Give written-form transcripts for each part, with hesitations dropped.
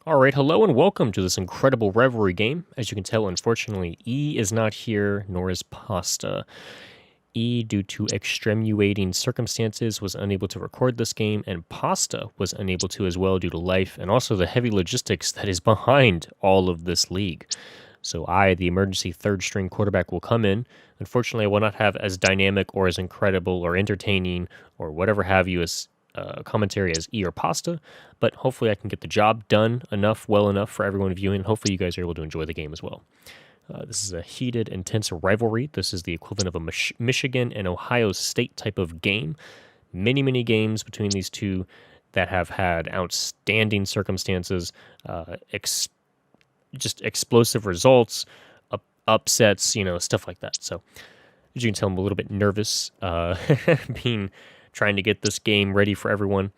All right, hello and welcome to this incredible rivalry game. As you can tell, unfortunately, E is not here, nor is Pasta. E, due to extenuating circumstances, was unable to record this game, and Pasta was unable to as well due to life and also the heavy logistics that is behind all of this league. So I, the emergency third-string quarterback, will come in. Unfortunately, I will not have as dynamic or as incredible or entertaining or whatever have you as commentary as E or Pasta, but hopefully I can get the job done well enough for everyone viewing. Hopefully you guys are able to enjoy the game as well. This is a heated, intense rivalry. This is the equivalent of a Michigan and Ohio State type of game. Many games between these two that have had outstanding circumstances, just explosive results, upsets, stuff like that. So as you can tell, I'm a little bit nervous trying to get this game ready for everyone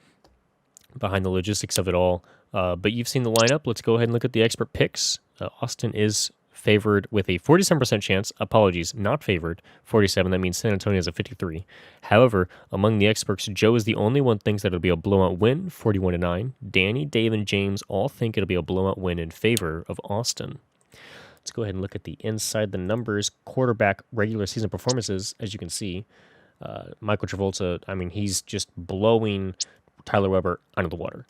behind the logistics of it all. But you've seen the lineup. Let's go ahead and look at the expert picks. Austin is favored with a 47% chance. Apologies, not favored. 47, that means San Antonio has a 53. However, among the experts, Joe is the only one thinks that it'll be a blowout win, 41-9. Danny, Dave, and James all think it'll be a blowout win in favor of Austin. Let's go ahead and look at the inside the numbers quarterback regular season performances. As you can see, Michael Travolta, he's just blowing Tyler Weber out of the water.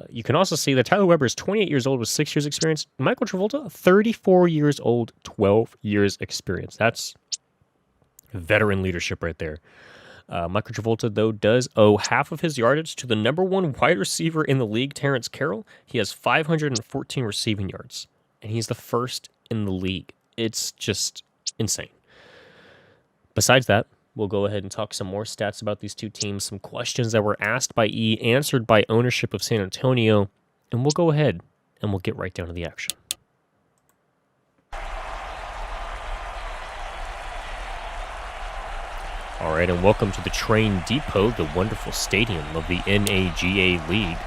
You can also see that Tyler Weber is 28 years old with 6 years experience. Michael Travolta, 34 years old, 12 years experience. That's veteran leadership right there. Michael Travolta, though, does owe half of his yardage to the number one wide receiver in the league, Terrence Carroll. He has 514 receiving yards, and he's the first in the league. It's just insane. Besides that, we'll go ahead and talk some more stats about these two teams, some questions that were asked by E, answered by ownership of San Antonio, and we'll go ahead and we'll get right down to the action. All right, and welcome to the Train Depot, the wonderful stadium of the NAGA League.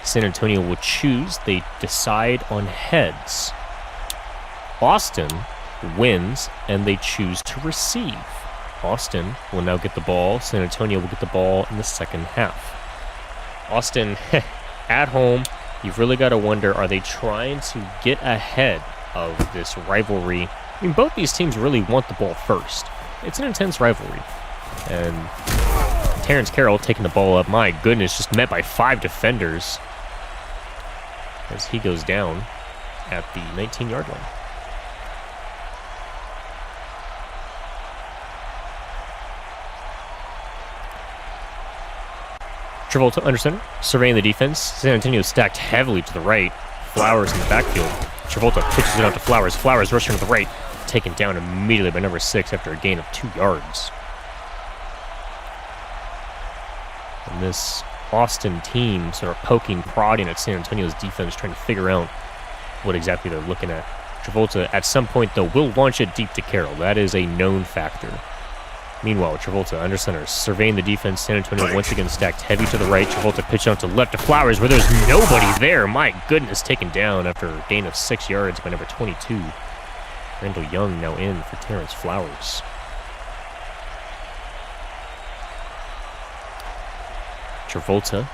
San Antonio will choose. They decide on heads. Austin wins, and they choose to receive. Austin will now get the ball. San Antonio will get the ball in the second half. Austin, at home, you've really got to wonder, are they trying to get ahead of this rivalry? Both these teams really want the ball first. It's an intense rivalry. And Terrence Carroll taking the ball up, my goodness, just met by 5 defenders as he goes down at the 19-yard line. Travolta under center, surveying the defense. San Antonio stacked heavily to the right. Flowers in the backfield. Travolta pitches it out to Flowers. Flowers rushing to the right, taken down immediately by number 6 after a gain of 2 yards. And this Austin team sort of poking, prodding at San Antonio's defense, trying to figure out what exactly they're looking at. Travolta, at some point, though, will launch it deep to Carroll. That is a known factor. Meanwhile, Travolta under center, surveying the defense. San Antonio once again stacked heavy to the right. Travolta pitched out to left to Flowers, where there's nobody there. My goodness, taken down after a gain of 6 yards by number 22. Randall Young now in for Terrence Flowers. Travolta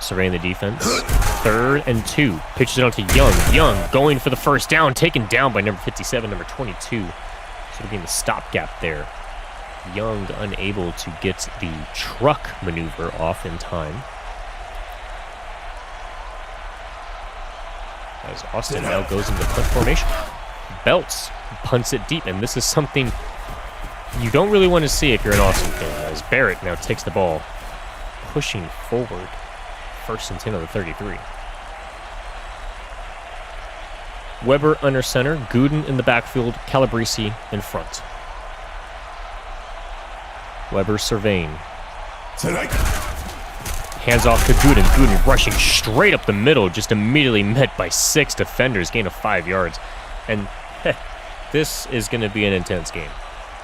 surveying the defense. 3rd and 2. Pitches it out to Young. Young going for the first down, taken down by number 57, number 22. Sort of being the stopgap there. Young unable to get the truck maneuver off in time. As Austin now goes into punt formation. Belts punts it deep, and this is something you don't really want to see if you're an Austin fan, as Barrett now takes the ball, pushing forward. 1st and 10 of the 33. Weber under center, Gooden in the backfield, Calabrese in front. Weber surveying. Hands off to Gooden. Gooden rushing straight up the middle, just immediately met by 6 defenders, gain of 5 yards. And this is going to be an intense game.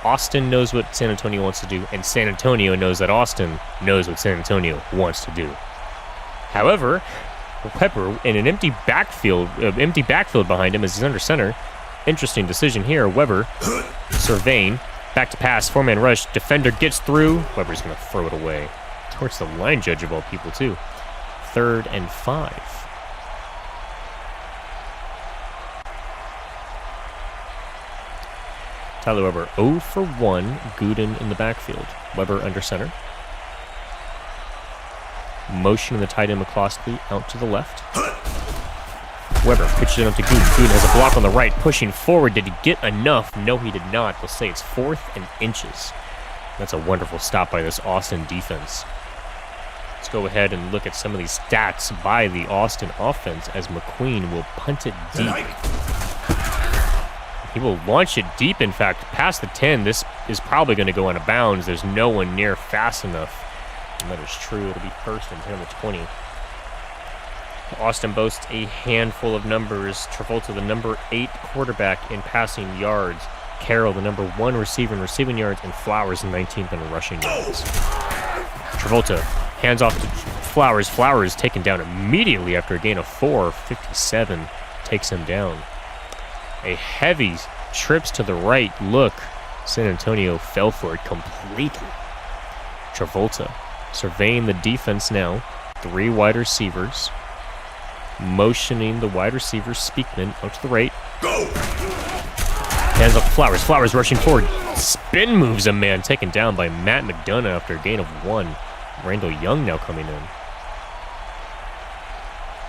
Austin knows what San Antonio wants to do, and San Antonio knows that Austin knows what San Antonio wants to do. However, Weber in an empty backfield behind him as he's under center. Interesting decision here. Weber surveying, back to pass, 4-man rush. Defender gets through. Weber's going to throw it away towards the line judge of all people too. 3rd and 5. Tyler Weber 0 for 1. Gooden in the backfield. Weber under center. Motion in the tight end McCloskey out to the left. Weber pitches it up to Gooden. Gooden has a block on the right, pushing forward. Did he get enough? No, he did not. They'll say it's 4th and inches. That's a wonderful stop by this Austin defense. Let's go ahead and look at some of these stats by the Austin offense as McQueen will punt it deep. He will launch it deep, in fact, past the 10. This is probably going to go out of bounds. There's no one near fast enough. And that is true. It'll be 1st and 10 on the 20. Austin boasts a handful of numbers. Travolta, the number 8 quarterback in passing yards. Carroll, the number 1 receiver in receiving yards. And Flowers, 19th in rushing yards. Travolta hands off to Flowers. Flowers taken down immediately after a gain of 4. 57 takes him down. A heavy trips to the right look. San Antonio fell for it completely. Travolta surveying the defense now. 3 wide receivers. Motioning the wide receiver, Speakman, out to the right. Go! Hands off to Flowers. Flowers rushing forward. Spin moves a man, taken down by Matt McDonough after a gain of 1. Randall Young now coming in.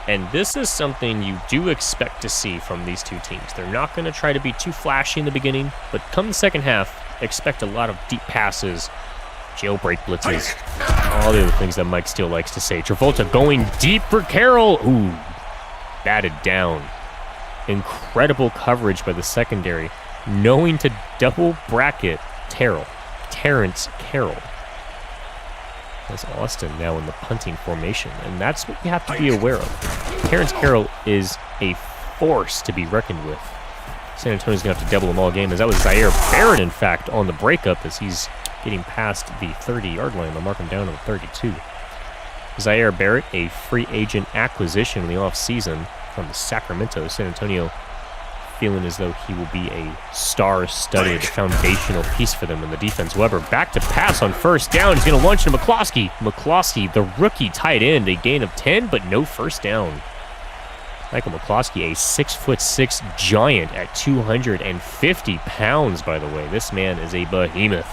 And this is something you do expect to see from these two teams. They're not going to try to be too flashy in the beginning, but come the second half, expect a lot of deep passes, jailbreak blitzes, all the other things that Mike Steele likes to say. Travolta going deep for Carroll. Ooh, batted down. Incredible coverage by the secondary, knowing to double bracket Terrence Carroll. As Austin now in the punting formation, and that's what you have to be aware of. Terrence Carroll is a force to be reckoned with. San Antonio's going to have to double him all game, as that was Zaire Barrett, in fact, on the breakup as he's getting past the 30-yard line. They'll mark him down to the 32. Zaire Barrett, a free agent acquisition in the offseason from Sacramento. San Antonio feeling as though he will be a star-studded foundational piece for them in the defense. Weber back to pass on first down. He's going to launch to McCloskey. McCloskey, the rookie tight end, a gain of 10, but no first down. Michael McCloskey, a 6'6" giant at 250 pounds, by the way. This man is a behemoth.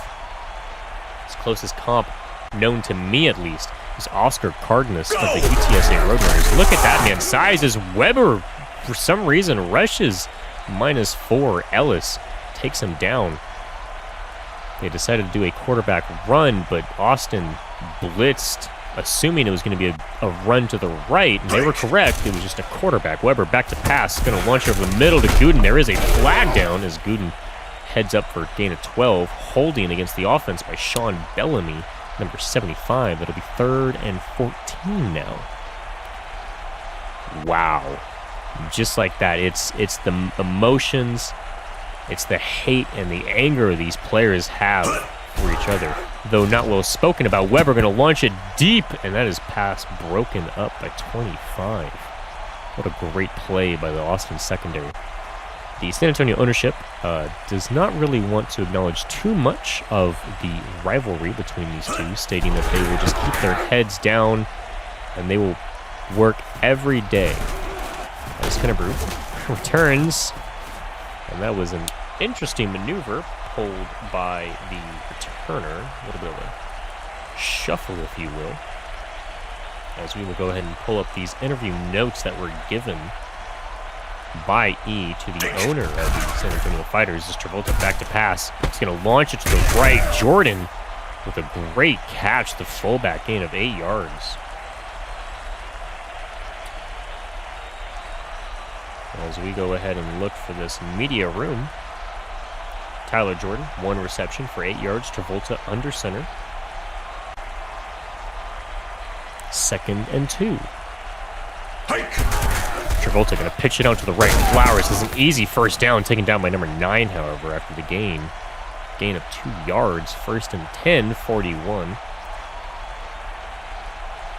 His closest comp, known to me at least, is Oscar Cardenas of the UTSA Roadrunners. Look at that man's size as Weber, for some reason, rushes -4. Ellis takes him down. They decided to do a quarterback run, but Austin blitzed, assuming it was going to be a run to the right, and they were correct. It was just a quarterback. Weber back to pass, going to launch over the middle to Gooden. There is a flag down as Gooden heads up for a gain of 12, holding against the offense by Sean Bellamy, number 75. That'll be 3rd and 14 now. Wow. Just like that, it's the emotions, it's the hate and the anger these players have for each other. Though not well spoken about, Weber going to launch it deep, and that is pass broken up by 25. What a great play by the Austin secondary. The San Antonio ownership does not really want to acknowledge too much of the rivalry between these two, stating that they will just keep their heads down and they will work every day. As Kennebrew returns, and that was an interesting maneuver pulled by the returner. A little bit of a shuffle, if you will, as we will go ahead and pull up these interview notes that were given by E to the owner of the San Antonio Fighters. As Travolta back to pass, he's going to launch it to the right. Jordan with a great catch, the fullback gain of 8 yards. As we go ahead and look for this media room, Tyler Jordan, 1 reception for 8 yards. Travolta under center. 2nd and 2. Hike. Travolta going to pitch it out to the right. Flowers has an easy first down, taken down by number 9, however, after the gain. Gain of 2 yards. 1st and 10, 41.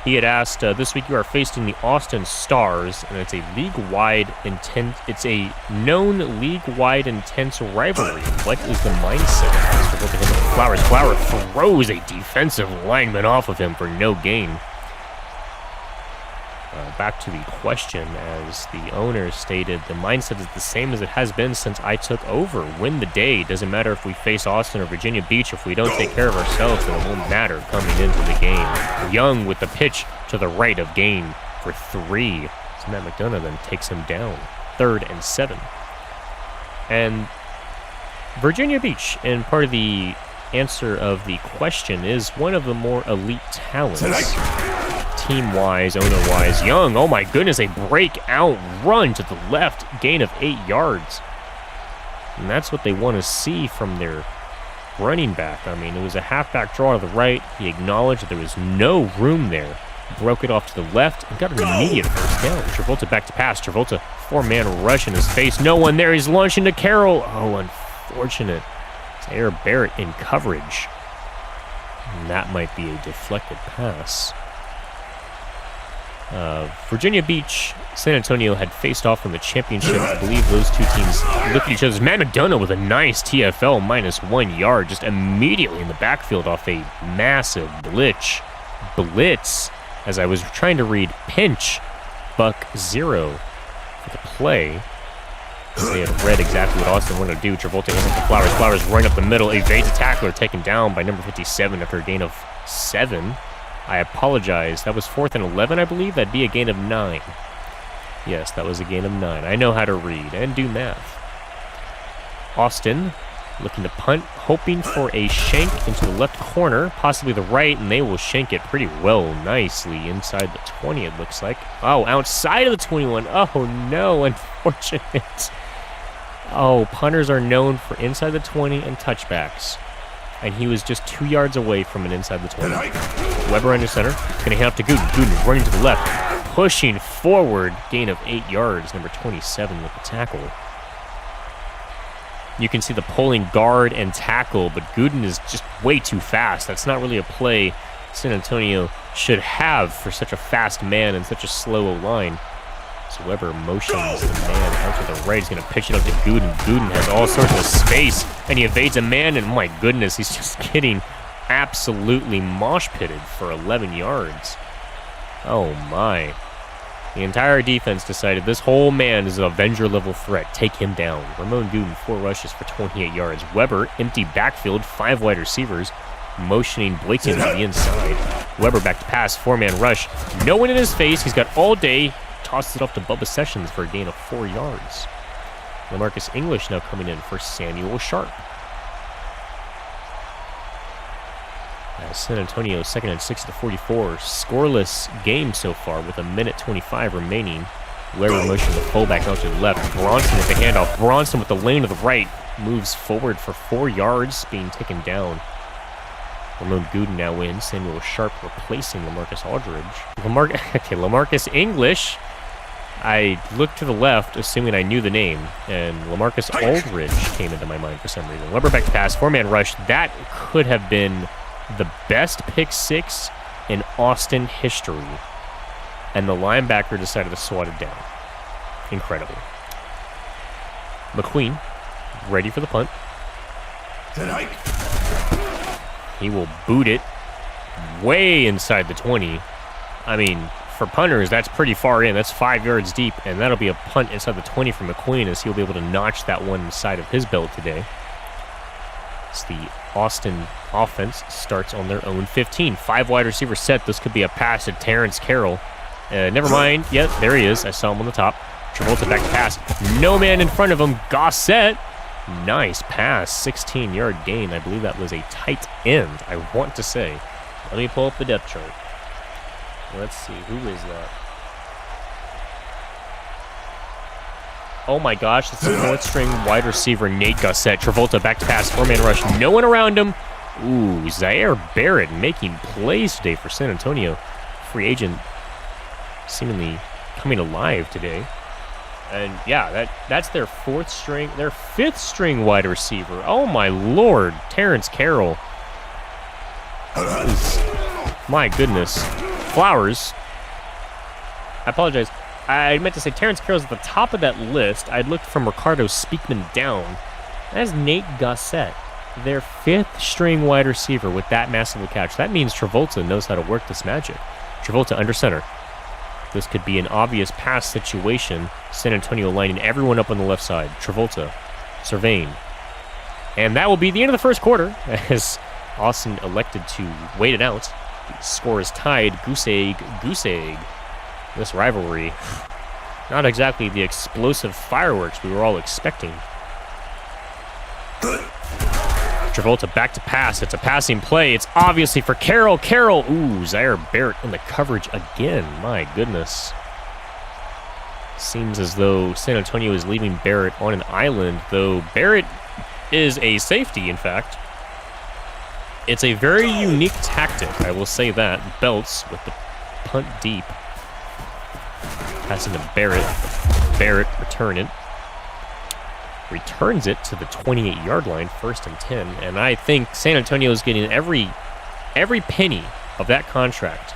He had asked, this week you are facing the Austin Stars, and it's a league-wide intense. It's a known league-wide intense rivalry. What is the mindset of this? Flowers. Flowers throws a defensive lineman off of him for no gain. back to the question, as the owner stated, the mindset is the same as it has been since I took over. Win the day. Doesn't matter if we face Austin or Virginia Beach. If we don't take care of ourselves, then it won't matter coming into the game. Young with the pitch to the right of gain for 3. So Matt McDonough then takes him down. 3rd and 7. And Virginia Beach, and part of the answer of the question, is one of the more elite talents. Team-wise, owner-wise. Young, oh my goodness, a breakout run to the left, gain of 8 yards. And that's what they want to see from their running back. I mean, it was a halfback draw to the right. He acknowledged that there was no room there. Broke it off to the left and got an immediate first down. Travolta back to pass. Travolta, 4-man rush in his face. No one there. He's launching to Carroll. Oh, unfortunate. Zaire Barrett in coverage. And that might be a deflected pass. Virginia Beach, San Antonio had faced off in the championship. I believe those two teams looked at each other. Matt McDonough with a nice TFL, -1 yard, just immediately in the backfield off a massive blitz. As I was trying to read pinch, buck 0 for the play. They had read exactly what Austin wanted to do. Travolta hands it to Flowers. Flowers right up the middle, evades a tackler, taken down by number 57 after a gain of 7. I apologize. That was 4th and 11, I believe. That'd be a gain of 9. Yes, that was a gain of 9. I know how to read and do math. Austin looking to punt, hoping for a shank into the left corner, possibly the right, and they will shank it pretty well, nicely inside the 20, it looks like. Oh, outside of the 21. Oh, no, unfortunate. Oh, punters are known for inside the 20 and touchbacks. And he was just 2 yards away from an inside the 20. Weber under center. Going to hand off to Gooden. Gooden running to the left. Pushing forward. Gain of 8 yards. Number 27 with the tackle. You can see the pulling guard and tackle, but Gooden is just way too fast. That's not really a play San Antonio should have for such a fast man and such a slow line. So Weber motions the man out to the right. He's going to pitch it up to Gooden. Gooden has all sorts of space, and he evades a man, and my goodness, he's just getting absolutely mosh-pitted for 11 yards. Oh, my. The entire defense decided this whole man is an Avenger-level threat. Take him down. Ramon Gooden, 4 rushes for 28 yards. Weber, empty backfield, 5 wide receivers, motioning Blakeson to the inside. Weber back to pass, 4-man rush. No one in his face. He's got all day. Tosses it off to Bubba Sessions for a gain of 4 yards. LaMarcus English now coming in for Samuel Sharp. San Antonio 2nd and 6 to 44. Scoreless game so far with 1:25 remaining. Weber motion the fullback out to the left. Bronson with the handoff. Bronson with the lane to the right. Moves forward for 4 yards, being taken down. Ramon Gooden now in. Samuel Sharp replacing LaMarcus Aldridge. LaMarcus English. I looked to the left, assuming I knew the name, and LaMarcus Aldridge came into my mind for some reason. Weber back to pass, 4-man rush. That could have been the best pick 6 in Austin history, and the linebacker decided to swat it down. Incredible. McQueen, ready for the punt. He will boot it way inside the 20. I mean, for punters, that's pretty far in. That's 5 yards deep, and that'll be a punt inside the 20 from McQueen, as he'll be able to notch that one inside of his belt today. As the Austin offense starts on their own 15. 5 wide receiver set. This could be a pass to Terrence Carroll. Never mind. Yep, there he is. I saw him on the top. Travolta back to pass. No man in front of him. Gossett. Nice pass. 16-yard gain. I believe that was a tight end, I want to say. Let me pull up the depth chart. Let's see. Who is that? Oh my gosh, it's the 4th string wide receiver, Nate Gossett. Travolta back to pass, 4-man rush, no one around him. Ooh, Zaire Barrett making plays today for San Antonio. Free agent seemingly coming alive today. And yeah, that's their 4th string, their 5th string wide receiver. Oh my lord, Terrence Carroll. My goodness. Flowers. I apologize. I meant to say Terrence Carroll's at the top of that list. I'd looked from Ricardo Speakman down. That's Nate Gossett, their 5th string wide receiver with that massive catch. That means Travolta knows how to work this magic. Travolta under center. This could be an obvious pass situation. San Antonio lining everyone up on the left side. Travolta, Servain. And that will be the end of the first quarter as Austin elected to wait it out. The score is tied. Goose egg. This rivalry, not exactly the explosive fireworks we were all expecting. Travolta back to pass. It's a passing play. It's obviously for Carroll. Ooh, Zaire Barrett in the coverage again. My goodness. Seems as though San Antonio is leaving Barrett on an island, though Barrett is a safety, in fact. It's a very unique tactic, I will say that. Belts with the punt deep. Passing to Barrett. Barrett returns it to the 28-yard line, 1st and 10. And I think San Antonio is getting every penny of that contract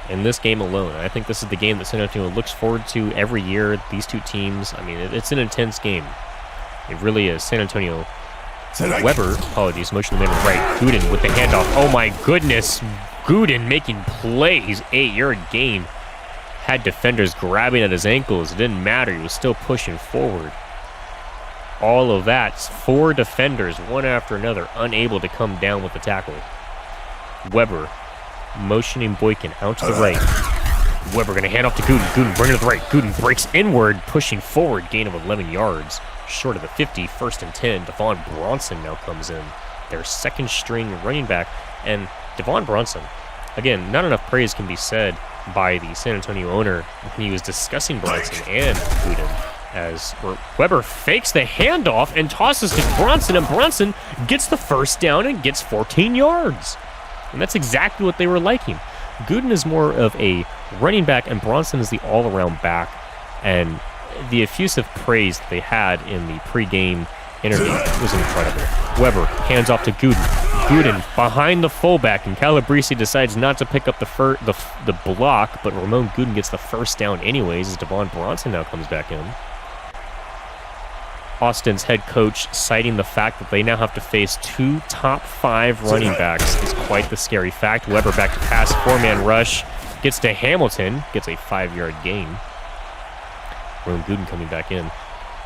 in this game alone. I think this is the game that San Antonio looks forward to every year. These two teams, I mean, it's an intense game. It really is. San Antonio. Weber, apologies, motion to the man on the right. Gooden with the handoff. Oh my goodness. Gooden making plays. 8-yard gain. Had defenders grabbing at his ankles. It didn't matter. He was still pushing forward. All of that. 4 defenders, one after another, unable to come down with the tackle. Weber motioning Boykin out to the right. Weber going to hand off to Gooden. Gooden bringing it to the right. Gooden breaks inward, pushing forward. Gain of 11 yards. Short of the 50, 1st and 10. Devon Bronson now comes in. Their second string running back. And Devon Bronson, again, not enough praise can be said by the San Antonio owner when he was discussing Bronson and Gooden, as Weber fakes the handoff and tosses to Bronson, and Bronson gets the first down and gets 14 yards. And that's exactly what they were liking. Gooden is more of a running back, and Bronson is the all-around back. And the effusive praise that they had in the pregame interview was incredible. Weber hands off to Gooden. Gooden behind the fullback, and Calabrese decides not to pick up the block, but Ramon Gooden gets the first down anyways as Devon Bronson now comes back in. Austin's head coach citing the fact that they now have to face 2 top 5 running backs is quite the scary fact. Weber back to pass, 4-man rush, gets to Hamilton, gets a 5-yard gain. Ramon Gooden coming back in.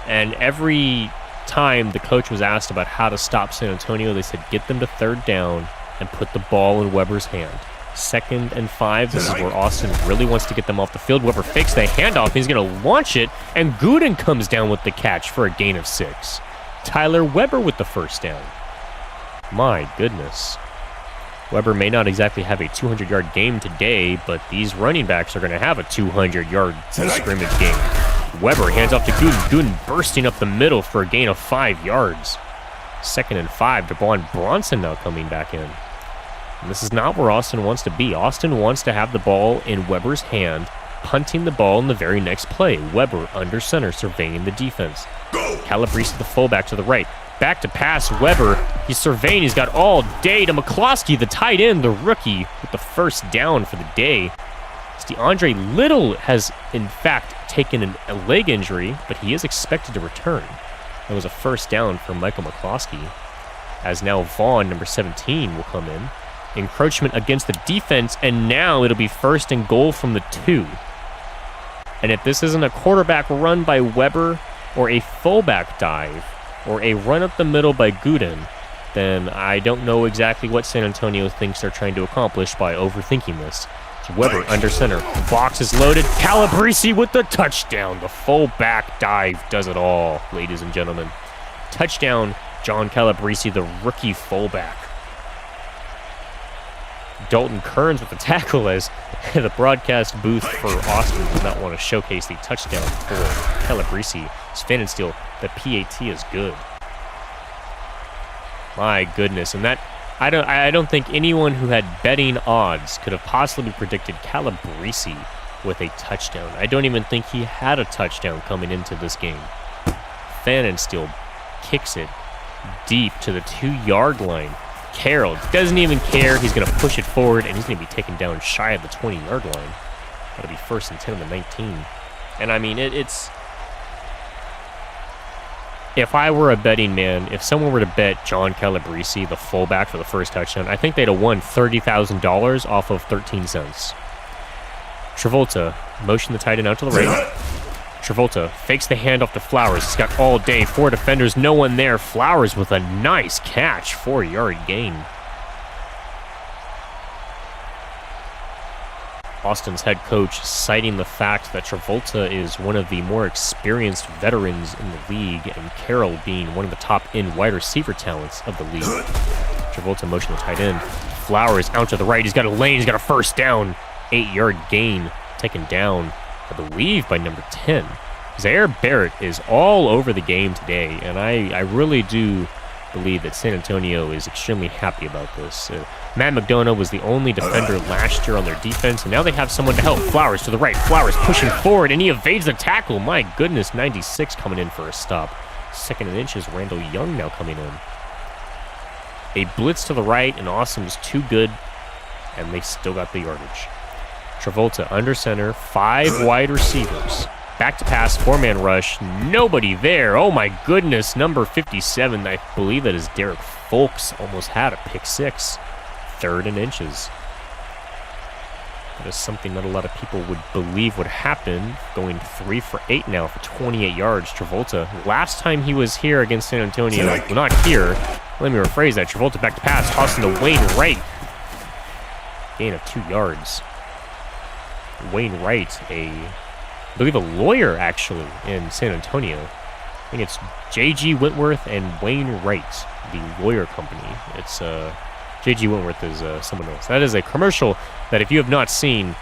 And every time the coach was asked about how to stop San Antonio, they said get them to 3rd down and put the ball in Weber's hand. 2nd and 5, this is where Austin really wants to get them off the field. Weber fakes the handoff, he's going to launch it, and Gooden comes down with the catch for a gain of 6. Tyler Weber with the first down. My goodness. Weber may not exactly have a 200-yard game today, but these running backs are going to have a 200-yard scrimmage game. Weber hands off to Gooden. Gooden bursting up the middle for a gain of 5 yards. 2nd and 5. Devon Bronson now coming back in. And this is not where Austin wants to be. Austin wants to have the ball in Weber's hand, punting the ball in the very next play. Weber under center, surveying the defense. Calabrese the fullback to the right. Back to pass. Weber, he's surveying. He's got all day to McCloskey, the tight end, the rookie, with the first down for the day. DeAndre Little has, in fact, taken a leg injury, but he is expected to return. That was a first down for Michael McCloskey, as now Vaughn, number 17, will come in. Encroachment against the defense, and now it'll be 1st and goal from the 2. And if this isn't a quarterback run by Weber, or a fullback dive, or a run up the middle by Gooden, then I don't know exactly what San Antonio thinks they're trying to accomplish by overthinking this. It's Weber under center. Box is loaded. Calabrese with the touchdown. The fullback dive does it all, ladies and gentlemen. Touchdown, John Calabrese, the rookie fullback. Dalton Kearns with the tackle, as the broadcast booth for Austin does not want to showcase the touchdown for Calabrese. Pfannenstiel, the PAT is good. My goodness, and that I don't think anyone who had betting odds could have possibly predicted Calabrese with a touchdown. I don't even think he had a touchdown coming into this game. Pfannenstiel kicks it deep to the 2-yard line. Carroll doesn't even care. He's going to push it forward, and he's going to be taken down shy of the 20-yard line. That'll be 1st and 10 on the 19. And I mean, it's... If I were a betting man, if someone were to bet John Calabrese, the fullback, for the first touchdown, I think they'd have won $30,000 off of 13 cents. Travolta, motion the tight end out to the right. Travolta fakes the handoff to Flowers. He's got all day. 4 defenders, no one there. Flowers with a nice catch. 4-yard gain. Austin's head coach citing the fact that Travolta is one of the more experienced veterans in the league, and Carroll being one of the top end wide receiver talents of the league. Travolta motion the tight end. Flowers out to the right. He's got a lane. He's got a first down. 8-yard gain. Taken down, I believe, by number 10. Zaire Barrett is all over the game today, and I really do believe that San Antonio is extremely happy about this. Matt McDonough was the only defender last year on their defense, and now they have someone to help. Flowers to the right. Flowers pushing forward, and he evades the tackle. My goodness, 96 coming in for a stop. 2nd and inches, Randall Young now coming in. A blitz to the right, and Awesome's too good, and they still got the yardage. Travolta under center, 5 wide receivers. Back to pass, 4-man rush, nobody there. Oh my goodness, number 57, I believe that is Derek Folks, almost had a pick 6. 3rd and inches. That is something that a lot of people would believe would happen, going 3 for 8 now for 28 yards. Travolta, last time he was here against San Antonio, well, not here, let me rephrase that. Travolta back to pass, tossing to Wayne Wright. Gain of 2 yards. Wayne Wright, I believe a lawyer actually in San Antonio. I think it's J.G. Wentworth and Wayne Wright, the lawyer company. It's J.G. Wentworth is someone else. That is a commercial that if you have not seen,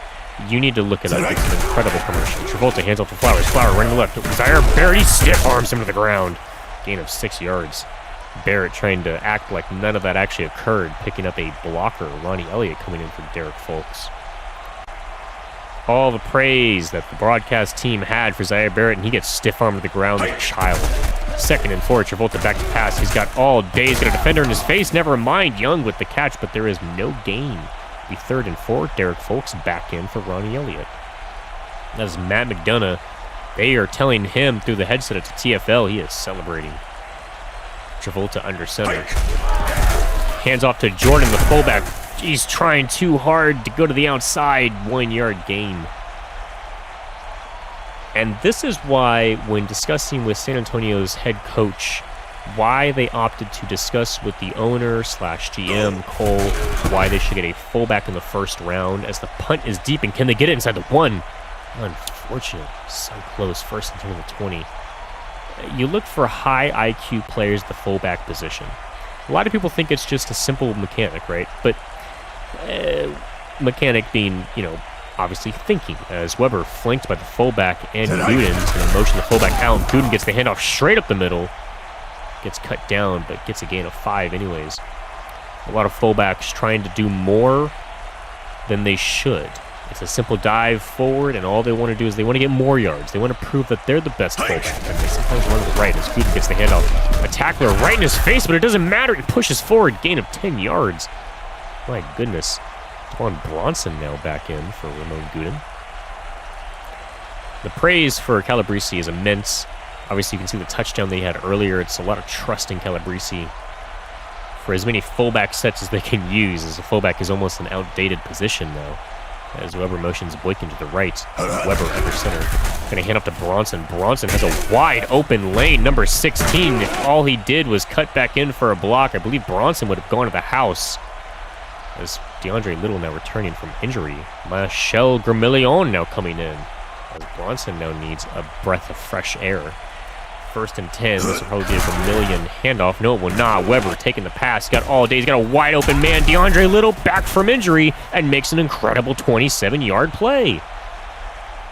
you need to look it up. It's an incredible commercial. Travolta hands off to Flowers. Flower running left. Zaire Barrett, he stiff arms him to the ground. Gain of 6 yards. Barrett trying to act like none of that actually occurred, picking up a blocker. Ronnie Elliott coming in for Derek Folks. All the praise that the broadcast team had for Zaire Barrett, and he gets stiff-armed to the ground like a child. 2nd and 4, Travolta back to pass. He's got all day. He's got a defender in his face. Never mind Young with the catch, but there is no gain. The 3rd and 4, Derek Folks back in for Ronnie Elliott. That is Matt McDonough. They are telling him through the headset at the TFL he is celebrating. Travolta under center. Hands off to Jordan, the fullback. He's trying too hard to go to the outside. 1-yard gain. And this is why, when discussing with San Antonio's head coach, why they opted to discuss with the owner/GM, Cole, why they should get a fullback in the 1st round, as the punt is deep, and can they get it inside the 1? Unfortunate. So close. 1st and 10 to the 20. You look for high IQ players at the fullback position. A lot of people think it's just a simple mechanic, right? But mechanic being, obviously thinking, as Weber flanked by the fullback and Gooden's going to motion the fullback out. Gooden gets the handoff straight up the middle. Gets cut down, but gets a gain of 5 anyways. A lot of fullbacks trying to do more than they should. It's a simple dive forward, and all they want to do is they want to get more yards. They want to prove that they're the best fullback, and they sometimes run to the right as Gooden gets the handoff. A tackler right in his face, but it doesn't matter. He pushes forward, gain of 10 yards. My goodness. Devon Bronson now back in for Ramon Gooden. The praise for Calabrese is immense. Obviously, you can see the touchdown they had earlier. It's a lot of trust in Calabrese for as many fullback sets as they can use, as a fullback is almost an outdated position now. As Weber motions Boykin to the right. Weber under center. Going to hand up to Bronson. Bronson has a wide open lane. Number 16. If all he did was cut back in for a block, I believe Bronson would have gone to the house. As DeAndre Little now returning from injury. Michel Gramillion now coming in. As Bronson now needs a breath of fresh air. 1st and 10. This will probably be a Gramillion handoff. No, it will not. Weber taking the pass. Got all day. He's got a wide open man. DeAndre Little back from injury and makes an incredible 27-yard play.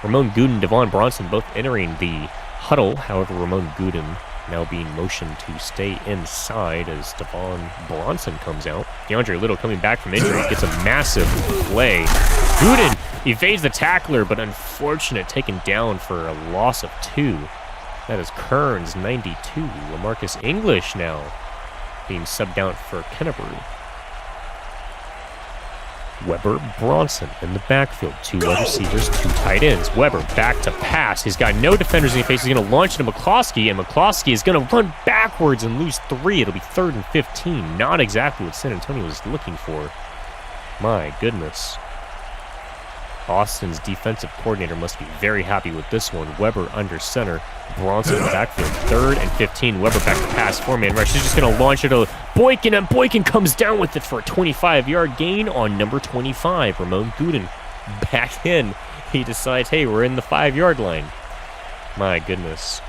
Ramon Gooden, Devon Bronson both entering the huddle. However, Ramon Gooden now being motioned to stay inside as Devon Bronson comes out. DeAndre Little coming back from injury gets a massive play. Gooden evades the tackler, but unfortunate, taken down for a loss of 2. That is Kearns, 92. LaMarcus English now being subbed out for Kennebrew. Weber, Bronson in the backfield. 2 wide receivers, 2 tight ends. Weber back to pass. He's got no defenders in his face. He's going to launch into McCloskey, and McCloskey is going to run backwards and lose 3. It'll be 3rd and 15. Not exactly what San Antonio was looking for. My goodness. Austin's defensive coordinator must be very happy with this one. Weber under center. Bronson in the backfield. 3rd and 15. Weber back to pass. 4-man rush. He's just going to launch it to Boykin, and Boykin comes down with it for a 25-yard gain on number 25. Ramon Gooden back in. He decides, hey, we're in the 5-yard line. My goodness.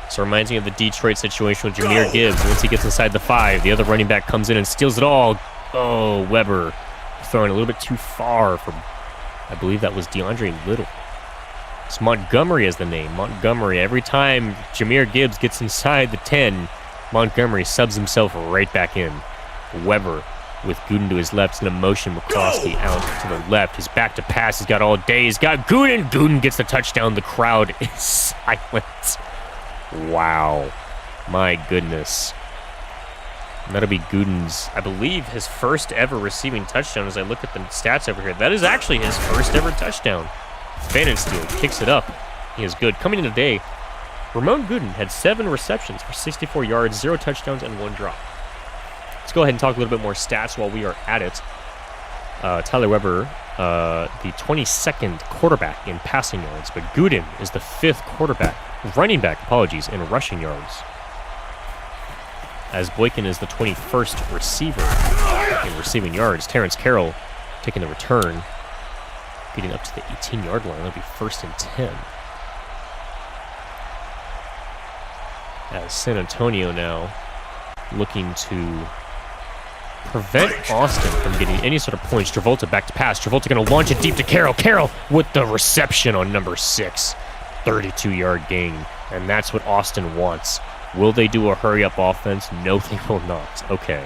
So it reminds me of the Detroit situation with Jahmyr Gibbs. Once he gets inside the 5, the other running back comes in and steals it all. Oh, Weber throwing a little bit too far for, I believe that was DeAndre Little. It's Montgomery as the name. Montgomery. Every time Jahmyr Gibbs gets inside the 10, Montgomery subs himself right back in. Weber with Gooden to his left. He's going to motion McCloskey out to the left. He's back to pass. He's got all day. He's got Gooden. Gooden gets the touchdown. The crowd is silent. Wow. My goodness. And that'll be Gooden's, I believe, his first ever receiving touchdown as I look at the stats over here. That is actually his first ever touchdown. Vandensteel kicks it up. He is good. Coming in today, Ramon Gooden had 7 receptions for 64 yards, 0 touchdowns, and 1 drop. Let's go ahead and talk a little bit more stats while we are at it. Tyler Weber, the 22nd quarterback in passing yards, but Gooden is the 5th running back, in rushing yards. As Boykin is the 21st receiver in receiving yards. Terrence Carroll taking the return, getting up to the 18-yard line. That'll be 1st and 10. As San Antonio now looking to prevent Austin from getting any sort of points. Travolta back to pass. Travolta going to launch it deep to Carroll. Carroll with the reception on number 6. 32-yard gain. And that's what Austin wants. Will they do a hurry-up offense? No, they will not. Okay.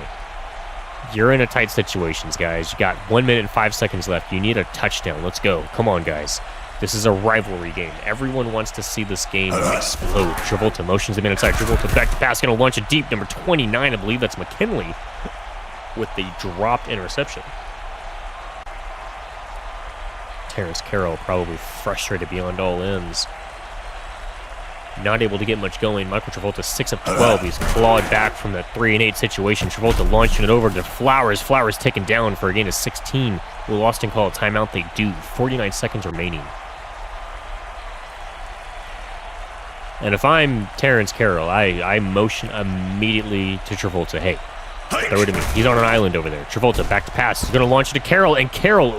You're in a tight situation, guys. You got 1 minute and 5 seconds left. You need a touchdown. Let's go. Come on, guys. This is a rivalry game. Everyone wants to see this game explode. Travolta motions the man inside. Travolta back to pass. Going to launch it deep. Number 29, I believe that's McKinley, with the dropped interception. Terrence Carroll probably frustrated beyond all ends. Not able to get much going. Michael Travolta 6 of 12. He's clawed back from that 3-and-8 situation. Travolta launching it over to Flowers. Flowers taken down for a gain of 16. Will Austin call a timeout? They do. 49 seconds remaining. And if I'm Terrence Carroll, I motion immediately to Travolta. Hey, throw it to me. He's on an island over there. Travolta back to pass. He's going to launch it to Carroll. And Carroll,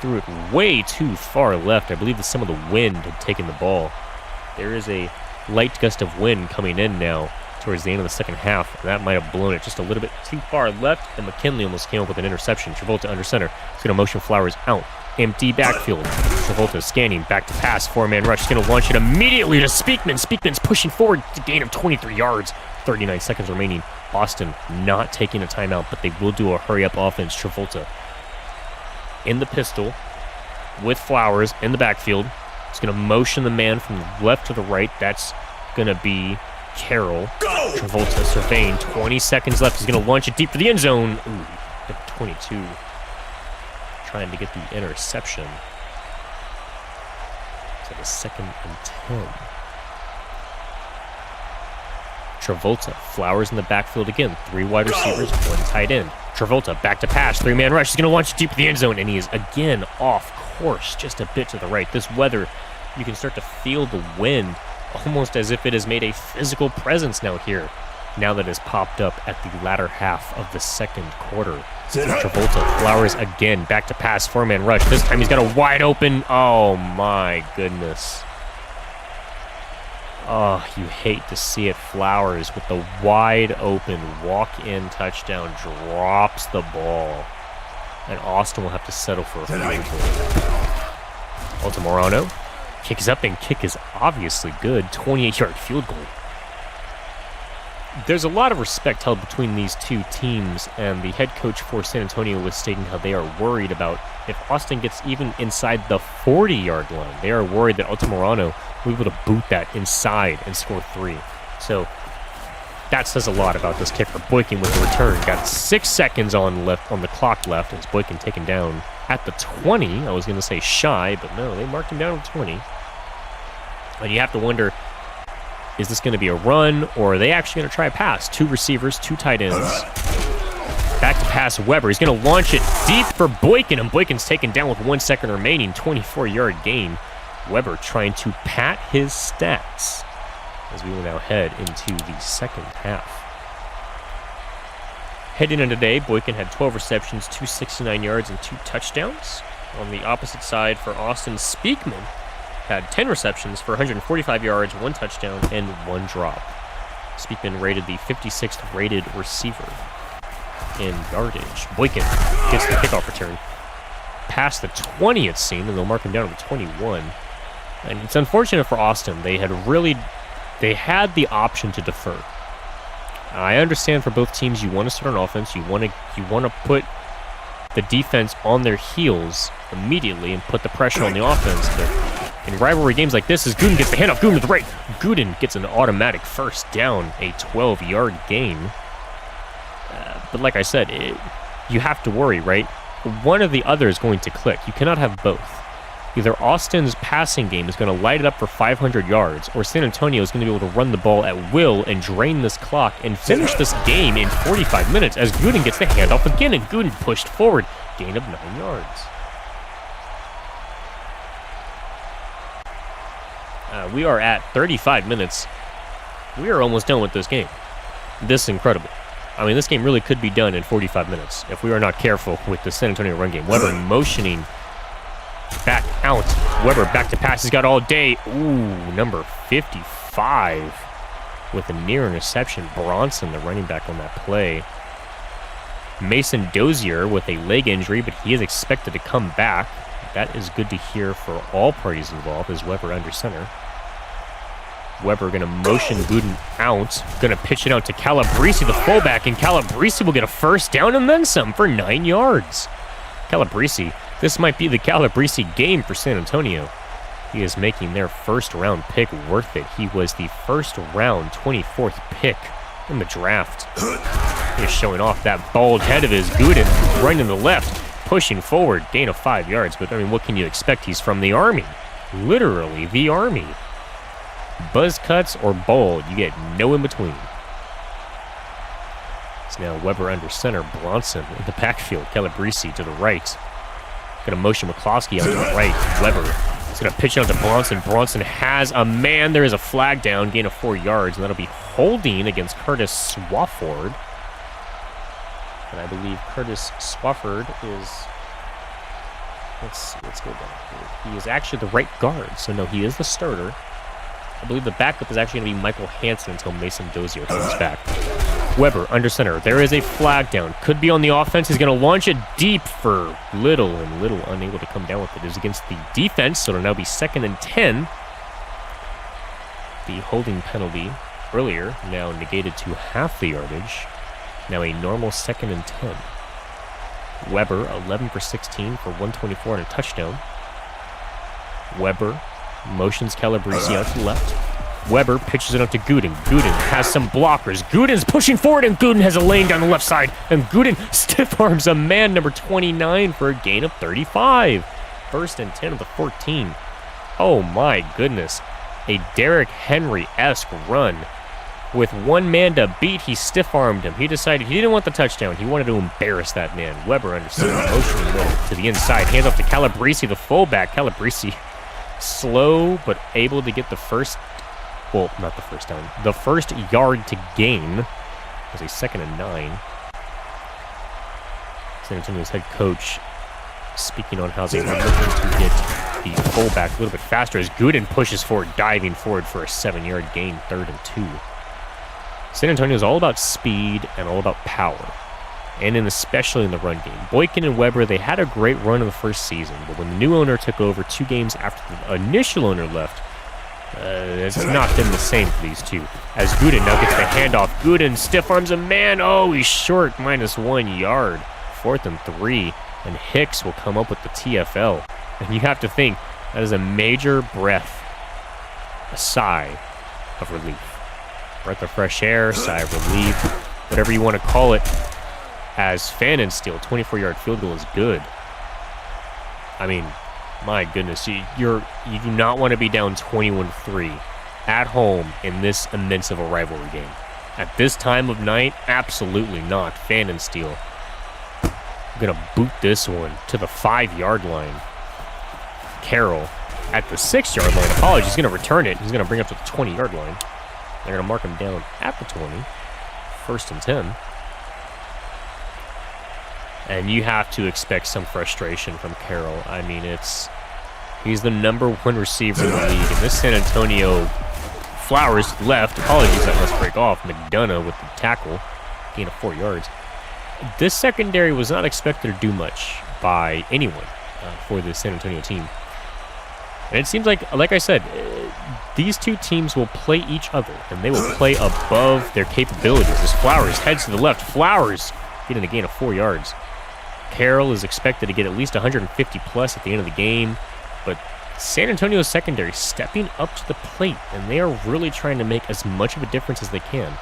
threw it way too far left. I believe that some of the wind had taken the ball. There is a light gust of wind coming in now towards the end of the second half. And that might have blown it just a little bit too far left. And McKinley almost came up with an interception. Travolta under center. He's going to motion Flowers out. Empty backfield. Travolta scanning. Back to pass. 4-man rush. He's going to launch it immediately to Speakman. Speakman's pushing forward to gain of 23 yards. 39 seconds remaining. Austin not taking a timeout, but they will do a hurry-up offense. Travolta in the pistol with Flowers in the backfield. He's going to motion the man from the left to the right. That's going to be Carroll. Go! Travolta surveying. 20 seconds left. He's going to launch it deep for the end zone. 22. Trying to get the interception. So the 2nd and 10. Travolta. Flowers in the backfield again. 3 wide receivers, 1 tight end. Travolta back to pass. 3-man rush. He's going to launch it deep for the end zone. And he is again off course, just a bit to the right. This weather, you can start to feel the wind almost as if it has made a physical presence now here, now that it's popped up at the latter half of the second quarter. Travolta, Flowers again, back to pass, 4-man rush. This time he's got a wide open, oh my goodness. Oh, you hate to see it. Flowers with the wide open walk-in touchdown drops the ball. And Austin will have to settle for a field goal. Altamirano kicks up, and kick is obviously good. 28-yard field goal. There's a lot of respect held between these two teams, and the head coach for San Antonio was stating how they are worried about if Austin gets even inside the 40-yard line. They are worried that Altamirano will be able to boot that inside and score 3. So that says a lot about this kicker. Boykin with the return. Got 6 seconds on the clock left as Boykin taken down at the 20. I was going to say shy, but no, they marked him down at 20. And you have to wonder, is this going to be a run, or are they actually going to try a pass? 2 receivers, 2 tight ends. Back to pass Weber. He's going to launch it deep for Boykin, and Boykin's taken down with 1 second remaining. 24-yard gain. Weber trying to pat his stats as we will now head into the second half. Heading in today, Boykin had 12 receptions, 269 yards, and 2 touchdowns. On the opposite side for Austin, Speakman had 10 receptions for 145 yards, 1 touchdown, and 1 drop. Speakman rated the 56th rated receiver in yardage. Boykin gets the kickoff return past the 20, it seemed, and they'll mark him down to the 21. And it's unfortunate for Austin. They had the option to defer. I understand for both teams, you want to start on offense. You want to put the defense on their heels immediately and put the pressure on the offense. But in rivalry games like this, as Gooden gets the handoff, Gooden to the right. Gooden gets an automatic first down, a 12-yard gain. But like I said, you have to worry, right? One or the other is going to click. You cannot have both. Either Austin's passing game is going to light it up for 500 yards, or San Antonio is going to be able to run the ball at will and drain this clock and finish this game in 45 minutes as Gooden gets the handoff again, and Gooden pushed forward. Gain of 9 yards. We are at 35 minutes. We are almost done with this game. This is incredible. I mean, this game really could be done in 45 minutes if we are not careful with the San Antonio run game. Weber motioning back out. Weber back to pass. He's got all day. Ooh, number 55 with a near interception. Bronson, the running back on that play. Mason Dozier with a leg injury, but he is expected to come back. That is good to hear for all parties involved as Weber under center. Weber going to motion Gooden out. Going to pitch it out to Calabrese, the fullback, and Calabrese will get a first down and then some for 9 yards. Calabrese, this might be the Calabrese game for San Antonio. He is making their first-round pick worth it. He was the first-round 24th pick in the draft. He is showing off that bald head of his. Gooden running to the left, pushing forward, gain of 5 yards. But, I mean, what can you expect? He's from the Army. Literally the Army. Buzz cuts or bald, you get no in between. It's now Weber under center, Bronson in the backfield, Calabrese to the right. Gonna motion McCloskey out to the right. Weber is gonna pitch out to Bronson. Bronson has a man. There is a flag down, gain of 4 yards, and that'll be holding against Curtis Swafford. And I believe Curtis Swafford is. Let's go back here. He is actually the right guard, so no, he is the starter. I believe the backup is actually going to be Michael Hansen until Mason Dozier comes back. Weber under center. There is a flag down. Could be on the offense. He's going to launch it deep for Little, and Little unable to come down with it. It is against the defense, so it'll now be 2nd and 10. The holding penalty earlier now negated to half the yardage. Now a normal 2nd and 10. Weber 11 for 16 for 124 and a touchdown. Weber motions Calabrese out to the left. Weber pitches it up to Gooden. Gooden has some blockers. Gooden's pushing forward, and Gooden has a lane down the left side. And Gooden stiff arms a man, number 29, for a gain of 35. 1st and 10 of the 14. Oh my goodness. A Derrick Henry-esque run. With one man to beat, he stiff-armed him. He decided he didn't want the touchdown. He wanted to embarrass that man. Weber under center, motioning to the inside. Hands off to Calabrese, the fullback. Calabrese slow, but able to get the first, well, not the first down, the first yard to gain. It was a 2nd and 9. San Antonio's head coach speaking on how they were looking to get the fullback a little bit faster as Gooden pushes forward, diving forward for a 7-yard gain, 3rd and 2. San Antonio is all about speed and all about power, and especially in the run game. Boykin and Weber, they had a great run in the first season, but when the new owner took over 2 games after the initial owner left, it's not been the same for these two. As Gooden now gets the handoff. Gooden stiff arms a man. Oh, he's short, -1 yard. 4th and 3, and Hicks will come up with the TFL. And you have to think, that is a major breath, a sigh of relief. Breath of fresh air, sigh of relief, whatever you want to call it. As Fan and Steel, 24-yard field goal is good. I mean, my goodness, you do not want to be down 21-3 at home in this immense of a rivalry game. At this time of night, absolutely not. Fan and Steel Going to boot this one to the 5-yard line. Carroll at the 6-yard line. Apologies. He's going to return it. He's going to bring it up to the 20-yard line. They're going to mark him down at the 20. 1st and 10. And you have to expect some frustration from Carroll. I mean, he's the #1 receiver in the league. And this San Antonio Flowers left. Apologies, that must break off. McDonough with the tackle. Gain of 4 yards. This secondary was not expected to do much by anyone for the San Antonio team. And it seems like I said, these two teams will play each other, and they will play above their capabilities. As Flowers heads to the left. Flowers getting a gain of 4 yards. Carroll is expected to get at least 150 plus at the end of the game, but San Antonio's secondary stepping up to the plate, and they are really trying to make as much of a difference as they can.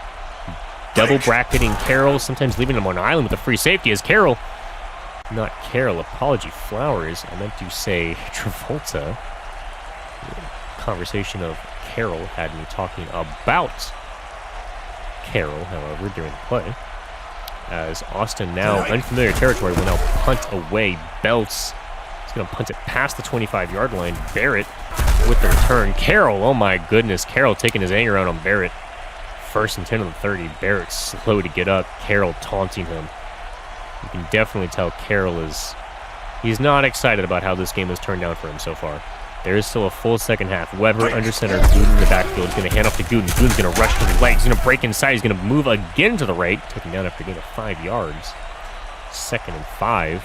Double bracketing Carroll, sometimes leaving him on an island with a free safety as Carroll. Not Carroll, apology, Flowers. I meant to say Travolta. Conversation of Carroll had me talking about Carroll, however, during the play. As Austin now, unfamiliar territory, will now punt away. Belts is going to punt it past the 25-yard line. Barrett with the return. Carroll, oh my goodness. Carroll taking his anger out on Barrett. 1st and 10 on the 30. Barrett slow to get up. Carroll taunting him. You can definitely tell Carroll he's not excited about how this game has turned out for him so far. There is still a full second half. Weber under center. Gooden in the backfield. He's going to hand off to Gooden. Gooden's going to rush to the legs. He's going to break inside. He's going to move again to the right. Taken down after a gain of 5 yards. 2nd and 5.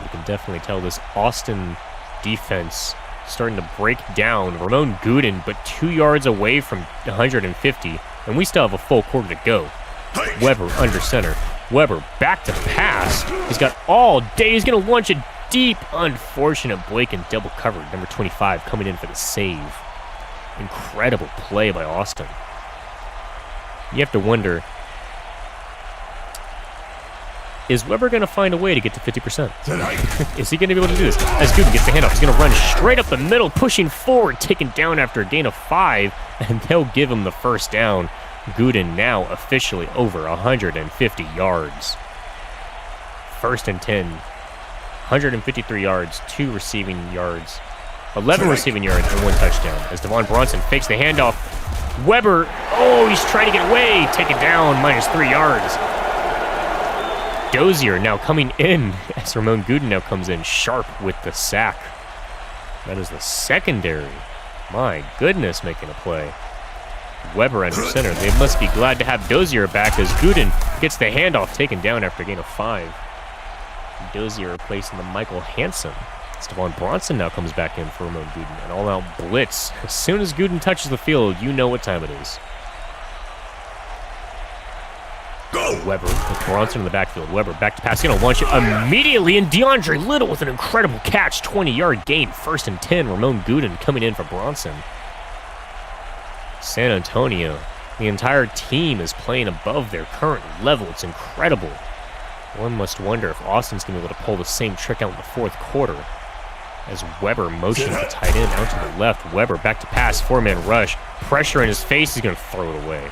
You can definitely tell this Austin defense starting to break down. Ramon Gooden, but 2 yards away from 150. And we still have a full quarter to go. Weber under center. Weber back to pass. He's got all day. He's going to launch it deep. Unfortunate. Blake in double covered. Number 25 coming in for the save. Incredible play by Austin. You have to wonder, is Weber going to find a way to get to 50%? Is he going to be able to do this? As Gooden gets the handoff, he's going to run straight up the middle, pushing forward, taken down after a gain of 5, and they'll give him the first down. Gooden now officially over 150 yards. 1st and 10. 153 yards, 2 receiving yards, 11 receiving yards, and 1 touchdown. As Devon Bronson fakes the handoff. Weber, oh, he's trying to get away. Taken down, -3 yards. Dozier now coming in as Ramon Gooden now comes in sharp with the sack. That is the secondary. My goodness, making a play. Weber under center. They must be glad to have Dozier back as Gooden gets the handoff taken down after a gain of 5. Dozier replacing the Michael Hansen. Stephon Bronson now comes back in for Ramon Gooden. An all-out blitz. As soon as Gooden touches the field, you know what time it is. Go! Weber with Bronson in the backfield. Weber back to pass. He's going to launch it immediately. And DeAndre Little with an incredible catch. 20-yard gain. 1st and 10. Ramon Gooden coming in for Bronson. San Antonio. The entire team is playing above their current level. It's incredible. One must wonder if Austin's going to be able to pull the same trick out in the 4th quarter. As Weber motions the tight end out to the left. Weber back to pass. 4-man rush. Pressure in his face. He's going to throw it away.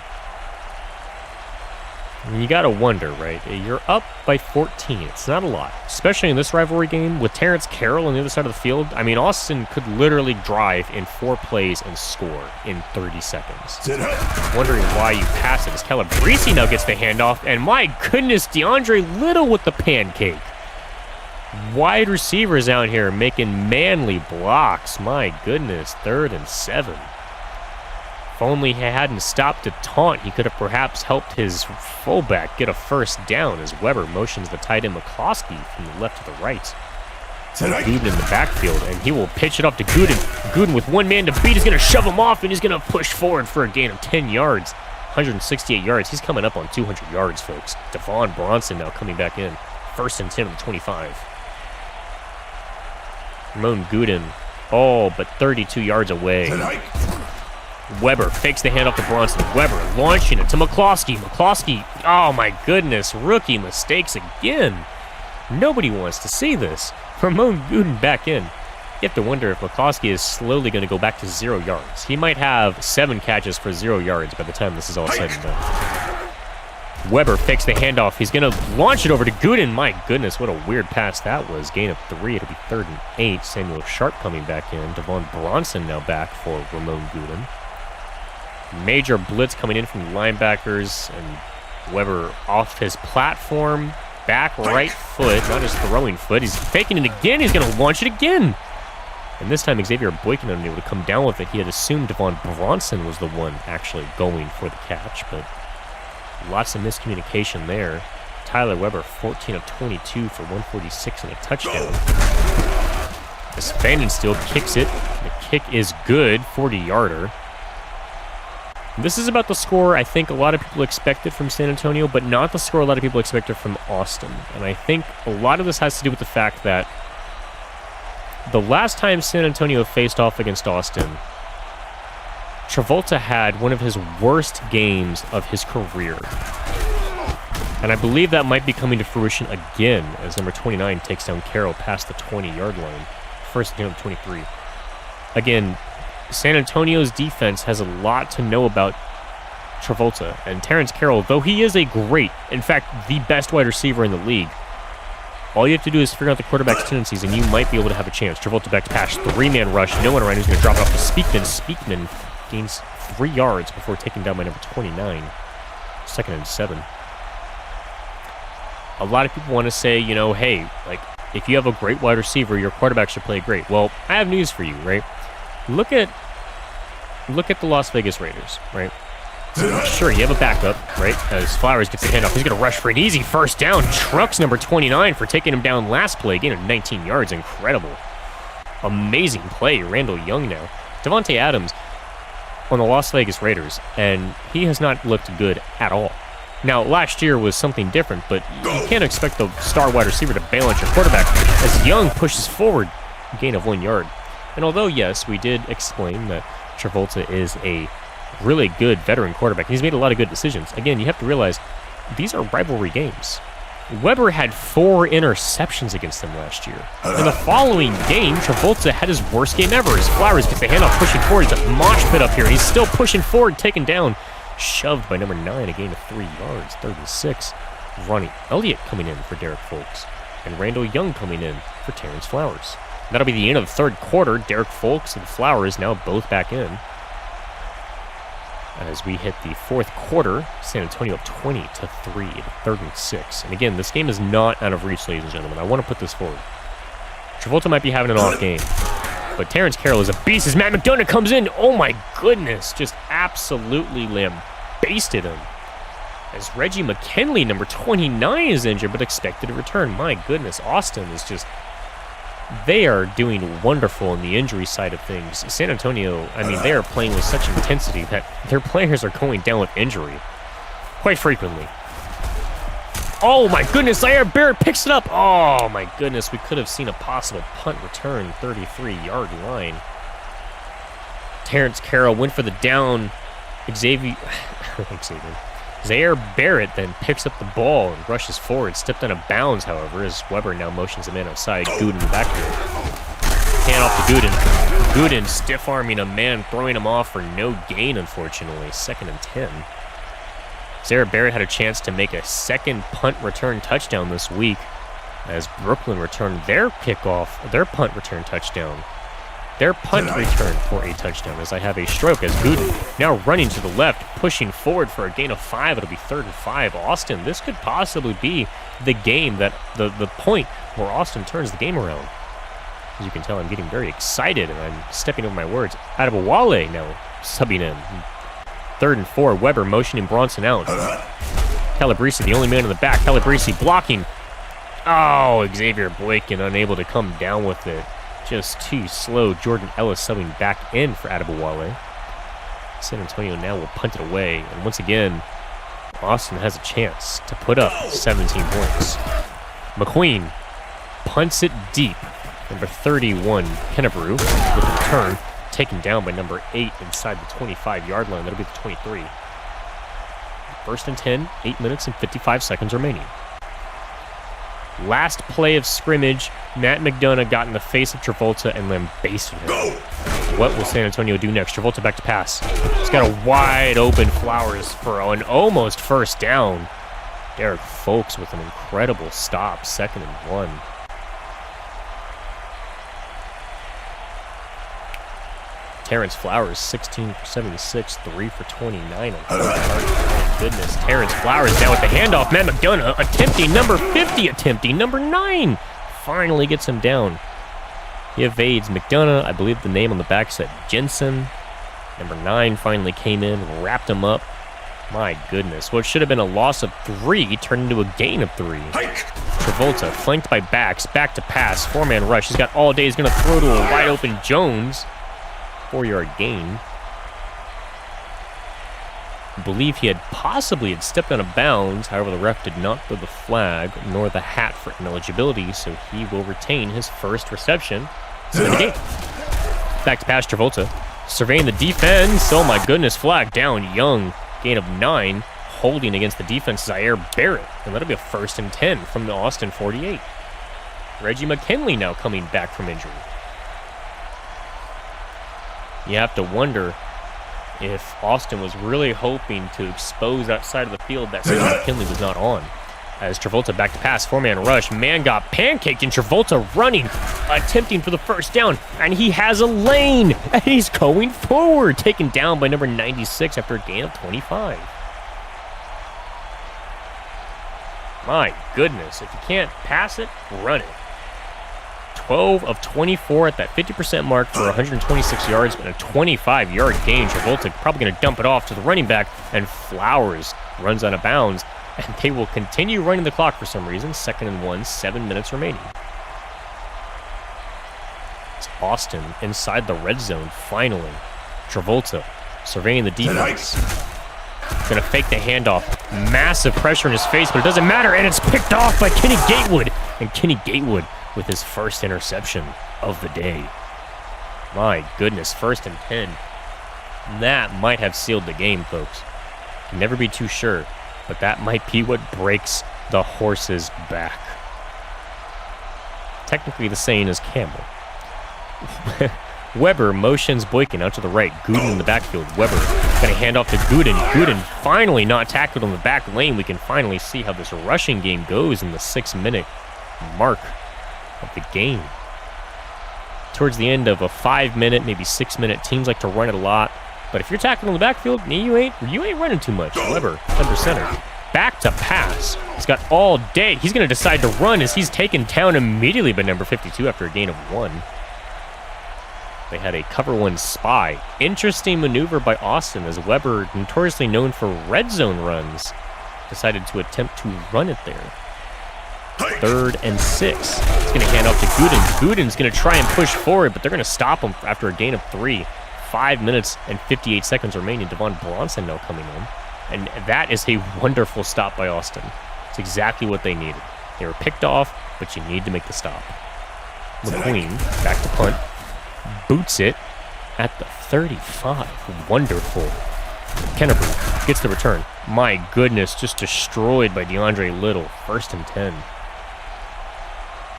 And you got to wonder, right? You're up by 14. It's not a lot. Especially in this rivalry game with Terrence Carroll on the other side of the field. I mean, Austin could literally drive in 4 plays and score in 30 seconds. Wondering why you pass it as Calabrese now gets the handoff. And my goodness, DeAndre Little with the pancake. Wide receivers out here making manly blocks. My goodness, 3rd and 7. If only he hadn't stopped to taunt, he could have perhaps helped his fullback get a first down as Weber motions the tight end McCloskey from the left to the right. Gooden in the backfield, and he will pitch it up to Gooden. Gooden with 1 man to beat. He's going to shove him off, and he's going to push forward for a gain of 10 yards. 168 yards. He's coming up on 200 yards, folks. Devon Bronson now coming back in. 1st and 10 on the 25. Ramon Gooden, but 32 yards away. Weber fakes the handoff to Bronson. Weber launching it to McCloskey. McCloskey, oh my goodness, rookie mistakes again. Nobody wants to see this. Ramon Gooden back in. You have to wonder if McCloskey is slowly going to go back to 0 yards. He might have 7 catches for 0 yards by the time this is all said and done. Weber fakes the handoff. He's going to launch it over to Gooden. My goodness, what a weird pass that was. Gain of 3. It'll be 3rd and 8. Samuel Sharp coming back in. Devon Bronson now back for Ramon Gooden. Major blitz coming in from the linebackers. And Weber off his platform. Back right foot, not his throwing foot. He's faking it again. He's going to launch it again. And this time, Xavier Boykin unable to come down with it. He had assumed Devon Bronson was the one actually going for the catch, but lots of miscommunication there. Tyler Weber, 14 of 22 for 146 and a touchdown. As Vandensteel kicks it. The kick is good, 40-yarder. This is about the score I think a lot of people expected from San Antonio, but not the score a lot of people expected from Austin. And I think a lot of this has to do with the fact that the last time San Antonio faced off against Austin, Travolta had one of his worst games of his career. And I believe that might be coming to fruition again as number 29 takes down Carroll past the 20-yard line. First down of 23. Again, San Antonio's defense has a lot to know about Travolta. And Terrence Carroll, though he is a great, in fact, the best wide receiver in the league, all you have to do is figure out the quarterback's tendencies, and you might be able to have a chance. Travolta back to pass, 3-man rush, no one around who's going to drop it off to Speakman. Speakman gains 3 yards before taken down by number 29. 2nd and 7. A lot of people want to say, you know, hey, like, if you have a great wide receiver, your quarterback should play great. Well, I have news for you, right? Look at the Las Vegas Raiders, right? Sure, you have a backup, right? As Flowers gets the handoff, he's going to rush for an easy first down. Trucks number 29 for taking him down last play. Gain of 19 yards. Incredible. Amazing play. Randall Young now. Devontae Adams on the Las Vegas Raiders, and he has not looked good at all. Now, last year was something different, but you can't expect the star wide receiver to bail out your quarterback as Young pushes forward. Gain of 1 yard. And although, yes, we did explain that Travolta is a really good veteran quarterback, he's made a lot of good decisions. Again, you have to realize these are rivalry games. Weber had 4 interceptions against them last year. In the following game, Travolta had his worst game ever. As Flowers gets the handoff pushing forward. He's a mosh pit up here. He's still pushing forward, taken down. Shoved by number 9, a gain of 3 yards, 3rd and 6. Ronnie Elliott coming in for Derek Folks. And Randall Young coming in for Terrence Flowers. That'll be the end of the 3rd quarter. Derek Folks and Flowers now both back in. As we hit the 4th quarter, San Antonio up 20-3, 3rd and 6. And again, this game is not out of reach, ladies and gentlemen. I want to put this forward. Travolta might be having an off game, but Terrence Carroll is a beast as Matt McDonough comes in. Oh my goodness, just absolutely lambasted him. As Reggie McKinley, number 29, is injured but expected to return. My goodness, Austin is just... They are doing wonderful on the injury side of things. San Antonio, I mean, they are playing with such intensity that their players are going down with injury quite frequently. Oh my goodness, Zaire Barrett picks it up. Oh my goodness, we could have seen a possible punt return, 33-yard line. Terrence Carroll went for the down. Zaire Barrett then picks up the ball and rushes forward, stepped out of bounds, however, as Weber now motions him in outside. Gooden in the backfield. Hand off to Gooden. Gooden stiff-arming a man, throwing him off for no gain, unfortunately. 2nd and 10. Zaire Barrett had a chance to make a second punt return touchdown this week as Brooklyn returned their punt return touchdown. Their punt return for a touchdown as I have a stroke as Gooden now running to the left, pushing forward for a gain of 5. It'll be 3rd and 5. Austin, this could possibly be the game that the point where Austin turns the game around. As you can tell, I'm getting very excited and I'm stepping over my words. Adebawale now subbing in. 3rd and 4. Weber motioning Bronson out. Calabrese, the only man in the back. Calabrese blocking. Oh, Xavier Boykin unable to come down with it. Just too slow. Jordan Ellis subbing back in for Adebawale. San Antonio now will punt it away. And once again, Austin has a chance to put up 17 points. McQueen punts it deep. Number 31, Kennebrew, with the return. Taken down by number 8 inside the 25-yard line. That'll be the 23. 1st and 10, 8 minutes and 55 seconds remaining. Last play of scrimmage, Matt McDonough got in the face of Travolta and lambasted him. What will San Antonio do next? Travolta back to pass. He's got a wide open Flowers for an almost first down. Derek Folks with an incredible stop, 2nd and 1. Terrence Flowers, 16 for 76, 3 for 29 on oh, goodness. Terrence Flowers now with the handoff. Matt McDonough attempting number 50, attempting number 9. Finally gets him down. He evades McDonough. I believe the name on the back said Jensen. Number 9 finally came in, wrapped him up. My goodness. What should have been a loss of 3 turned into a gain of 3. Travolta flanked by backs, back to pass, 4-man rush. He's got all day. He's going to throw to a wide open Jones. 4-yard gain. I believe he had possibly stepped out of bounds. However, the ref did not throw the flag nor the hat for ineligibility, so he will retain his first reception in the game. Back to pass, Travolta. Surveying the defense. Oh my goodness, flag down. Young, gain of 9. Holding against the defense, Zaire Barrett. And that'll be a 1st and 10 from the Austin 48. Reggie McKinley now coming back from injury. You have to wonder if Austin was really hoping to expose that side of the field that Reggie McKinley was not on. As Travolta back to pass, 4-man rush. Man got pancaked, and Travolta running, attempting for the 1st down. And he has a lane, and he's going forward, taken down by number 96 after a gain of 25. My goodness, if you can't pass it, run it. 12 of 24 at that 50% mark for 126 yards and a 25-yard gain. Travolta probably going to dump it off to the running back, and Flowers runs out of bounds, and they will continue running the clock for some reason. 2nd and 1, 7 minutes remaining. It's Austin inside the red zone, finally. Travolta surveying the defense. Going to fake the handoff. Massive pressure in his face, but it doesn't matter, and it's picked off by Kenny Gatewood. And Kenny Gatewood with his first interception of the day. My goodness, 1st and 10. That might have sealed the game, folks. Can never be too sure, but that might be what breaks the horse's back. Technically the saying is camel. Weber motions Boykin out to the right. Gooden in the backfield. Weber going to hand off to Gooden. Gooden finally not tackled on the back lane. We can finally see how this rushing game goes in the 6-minute mark of the game. Towards the end of a 5-minute, maybe 6-minute, teams like to run it a lot. But if you're tackling on the backfield, you ain't running too much. Weber under center. Back to pass. He's got all day. He's going to decide to run as he's taken down immediately by number 52 after a gain of 1. They had a cover 1 spy. Interesting maneuver by Austin as Weber, notoriously known for red zone runs, decided to attempt to run it there. 3rd and 6. He's going to hand off to Gooden. Gooden's going to try and push forward, but they're going to stop him after a gain of 3. 5 minutes and 58 seconds remaining. Devon Bronson now coming in. And that is a wonderful stop by Austin. It's exactly what they needed. They were picked off, but you need to make the stop. McQueen, back to punt. Boots it at the 35. Wonderful. Kennebrew gets the return. My goodness, just destroyed by DeAndre Little. 1st and 10.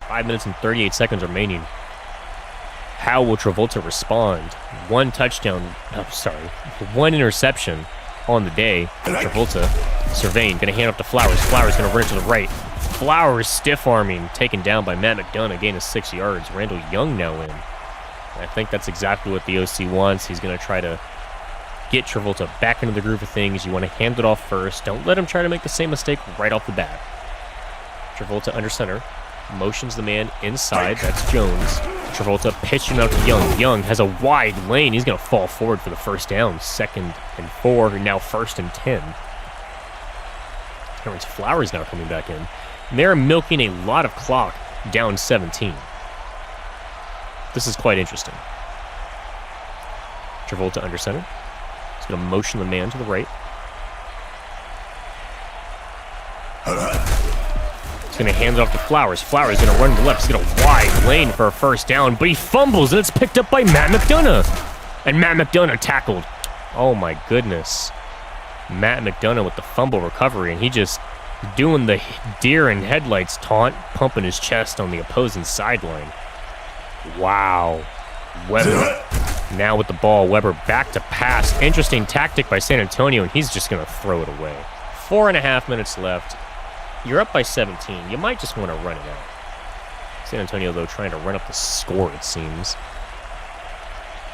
5 minutes and 38 seconds remaining. How will Travolta respond? 1 touchdown. One interception on the day. Travolta surveying. Going to hand up to Flowers. Flowers going to run to the right. Flowers stiff-arming. Taken down by Matt McDonough. Gain of 6 yards. Randall Young now in. I think that's exactly what the OC wants. He's going to try to get Travolta back into the groove of things. You want to hand it off first. Don't let him try to make the same mistake right off the bat. Travolta under center. Motions the man inside. That's Jones. Travolta pitching out to Young. Young has a wide lane. He's going to fall forward for the 1st down. 2nd and 4. Now 1st and 10. Terrence Flowers now coming back in. And they're milking a lot of clock down 17. This is quite interesting. Travolta under center. He's going to motion the man to the right. He's going to hand it off to Flowers. Flowers going to run to the left. He's got a wide lane for a 1st down, but he fumbles, and it's picked up by Matt McDonough. And Matt McDonough tackled. Oh, my goodness. Matt McDonough with the fumble recovery, and he just doing the deer in headlights taunt, pumping his chest on the opposing sideline. Wow. Weber now with the ball. Weber back to pass. Interesting tactic by San Antonio, and he's just going to throw it away. 4.5 minutes left. You're up by 17. You might just want to run it out. San Antonio, though, trying to run up the score, it seems.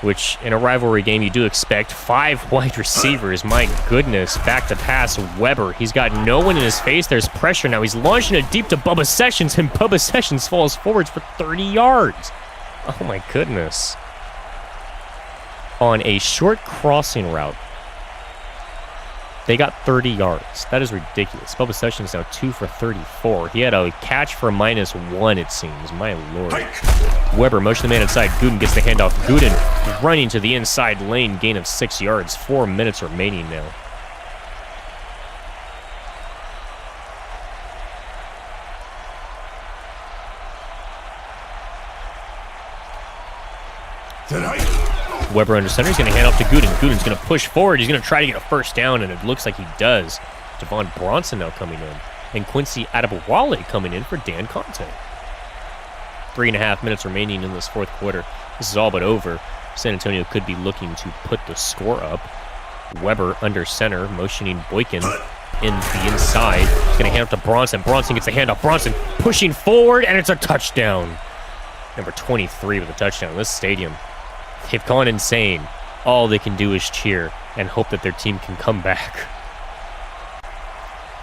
Which, in a rivalry game, you do expect. 5 wide receivers. My goodness. Back to pass. Weber. He's got no one in his face. There's pressure now. He's launching it deep to Bubba Sessions, and Bubba Sessions falls forwards for 30 yards. Oh, my goodness. On a short crossing route, they got 30 yards. That is ridiculous. Bubba Sessions now 2 for 34. He had a catch for -1, it seems. My lord. Weber motion the man inside. Gooden gets the handoff. Gooden running to the inside lane. Gain of 6 yards. 4 minutes remaining now. Weber under center. He's going to hand off to Gooden. Gooden's going to push forward. He's going to try to get a first down, and it looks like he does. Javon Bronson now coming in. And Quincy Adebawale coming in for Dan Conte. 3.5 minutes remaining in this fourth quarter. This is all but over. San Antonio could be looking to put the score up. Weber under center, motioning Boykin in the inside. He's going to hand off to Bronson. Bronson gets a handoff. Bronson pushing forward, and it's a touchdown. Number 23 with a touchdown. This stadium, they've gone insane. All they can do is cheer and hope that their team can come back.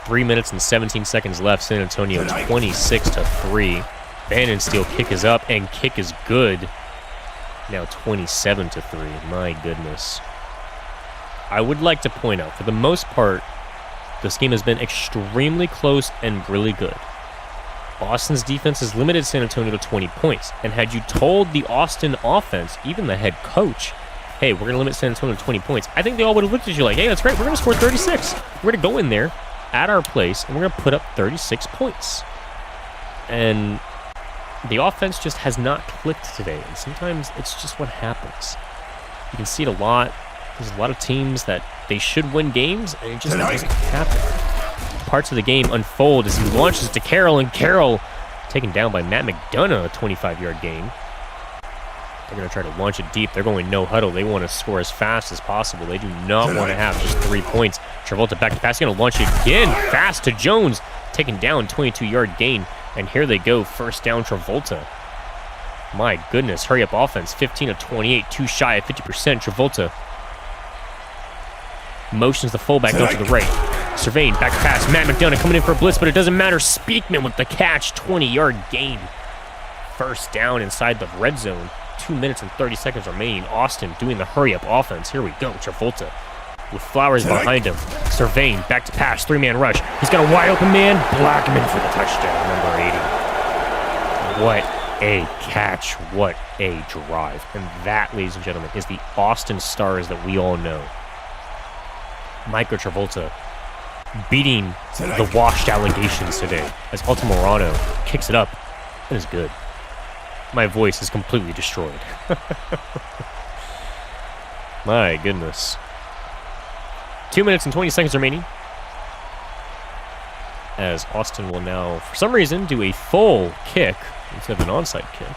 3 minutes and 17 seconds left. San Antonio 26-3. Vandensteel kick is up, and kick is good. Now 27-3. My goodness. I would like to point out, for the most part, this game has been extremely close and really good. Austin's defense has limited San Antonio to 20 points. And had you told the Austin offense, even the head coach, hey, we're going to limit San Antonio to 20 points, I think they all would have looked at you like, hey, that's great. We're going to score 36. We're going to go in there at our place, and we're going to put up 36 points. And the offense just has not clicked today. And sometimes it's just what happens. You can see it a lot. There's a lot of teams that they should win games, and it just doesn't happen. Parts of the game unfold as he launches to Carroll, and Carroll taken down by Matt McDonough, a 25-yard gain. They're going to try to launch it deep. They're going no huddle. They want to score as fast as possible. They do not want to have just 3 points. Travolta back to pass. Going to launch it again. Fast to Jones. Taken down, 22-yard gain. And here they go. First down, Travolta. My goodness. Hurry up offense. 15 of 28. Too shy of 50%. Travolta motions the fullback out to the right. Surveying, back to pass. Matt McDonough coming in for a blitz, but it doesn't matter. Speakman with the catch. 20-yard gain. First down inside the red zone. 2 minutes and 30 seconds remaining. Austin doing the hurry-up offense. Here we go. Travolta with Flowers behind him. Surveying, back to pass. 3-man rush. He's got a wide-open man. Blackman for the touchdown. Number 80. What a catch. What a drive. And that, ladies and gentlemen, is the Austin Stars that we all know. Micro Travolta beating the washed allegations today as Altamirano kicks it up and is good. My voice is completely destroyed. My goodness. 2 minutes and 20 seconds remaining. As Austin will now, for some reason, do a full kick instead of an onside kick.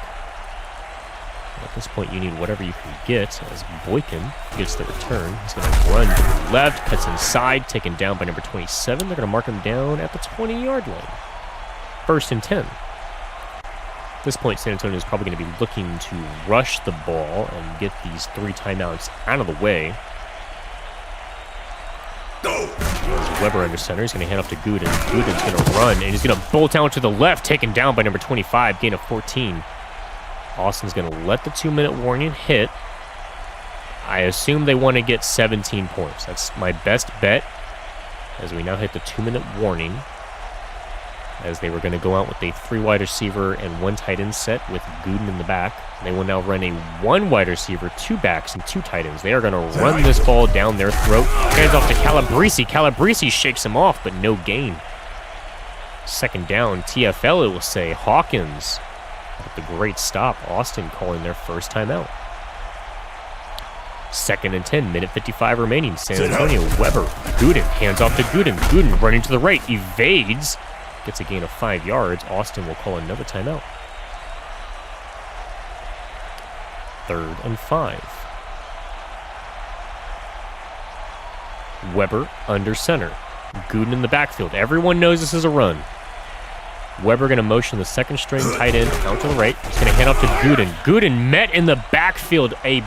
At this point, you need whatever you can get as Boykin gets the return. He's going to run to the left, cuts inside, taken down by number 27. They're going to mark him down at the 20-yard line. 1st and 10. At this point, San Antonio is probably going to be looking to rush the ball and get these 3 timeouts out of the way. There's Weber under center. He's going to hand off to Gooden. Gooden's going to run, and he's going to bolt out to the left, taken down by number 25, gain of 14. Austin's going to let the 2-minute warning hit. I assume they want to get 17 points. That's my best bet as we now hit the 2-minute warning, as they were going to go out with a 3 wide receiver and 1 tight end set with Gooden in the back. They will now run a 1 wide receiver, 2 backs, and 2 tight ends. They are going to run this ball down their throat. Hands off to Calabrese. Calabrese shakes him off, but no gain. 2nd down, TFL, it will say. Hawkins with the great stop. Austin calling their first timeout. 2nd and 10, minute 55 remaining. San Antonio, Weber, Gooden, hands off to Gooden. Gooden running to the right, evades, gets a gain of 5 yards. Austin will call another timeout. 3rd and 5. Weber under center. Gooden in the backfield. Everyone knows this is a run. Weber going to motion the second string tight end out to the right. He's going to hand off to Gooden. Gooden met in the backfield. A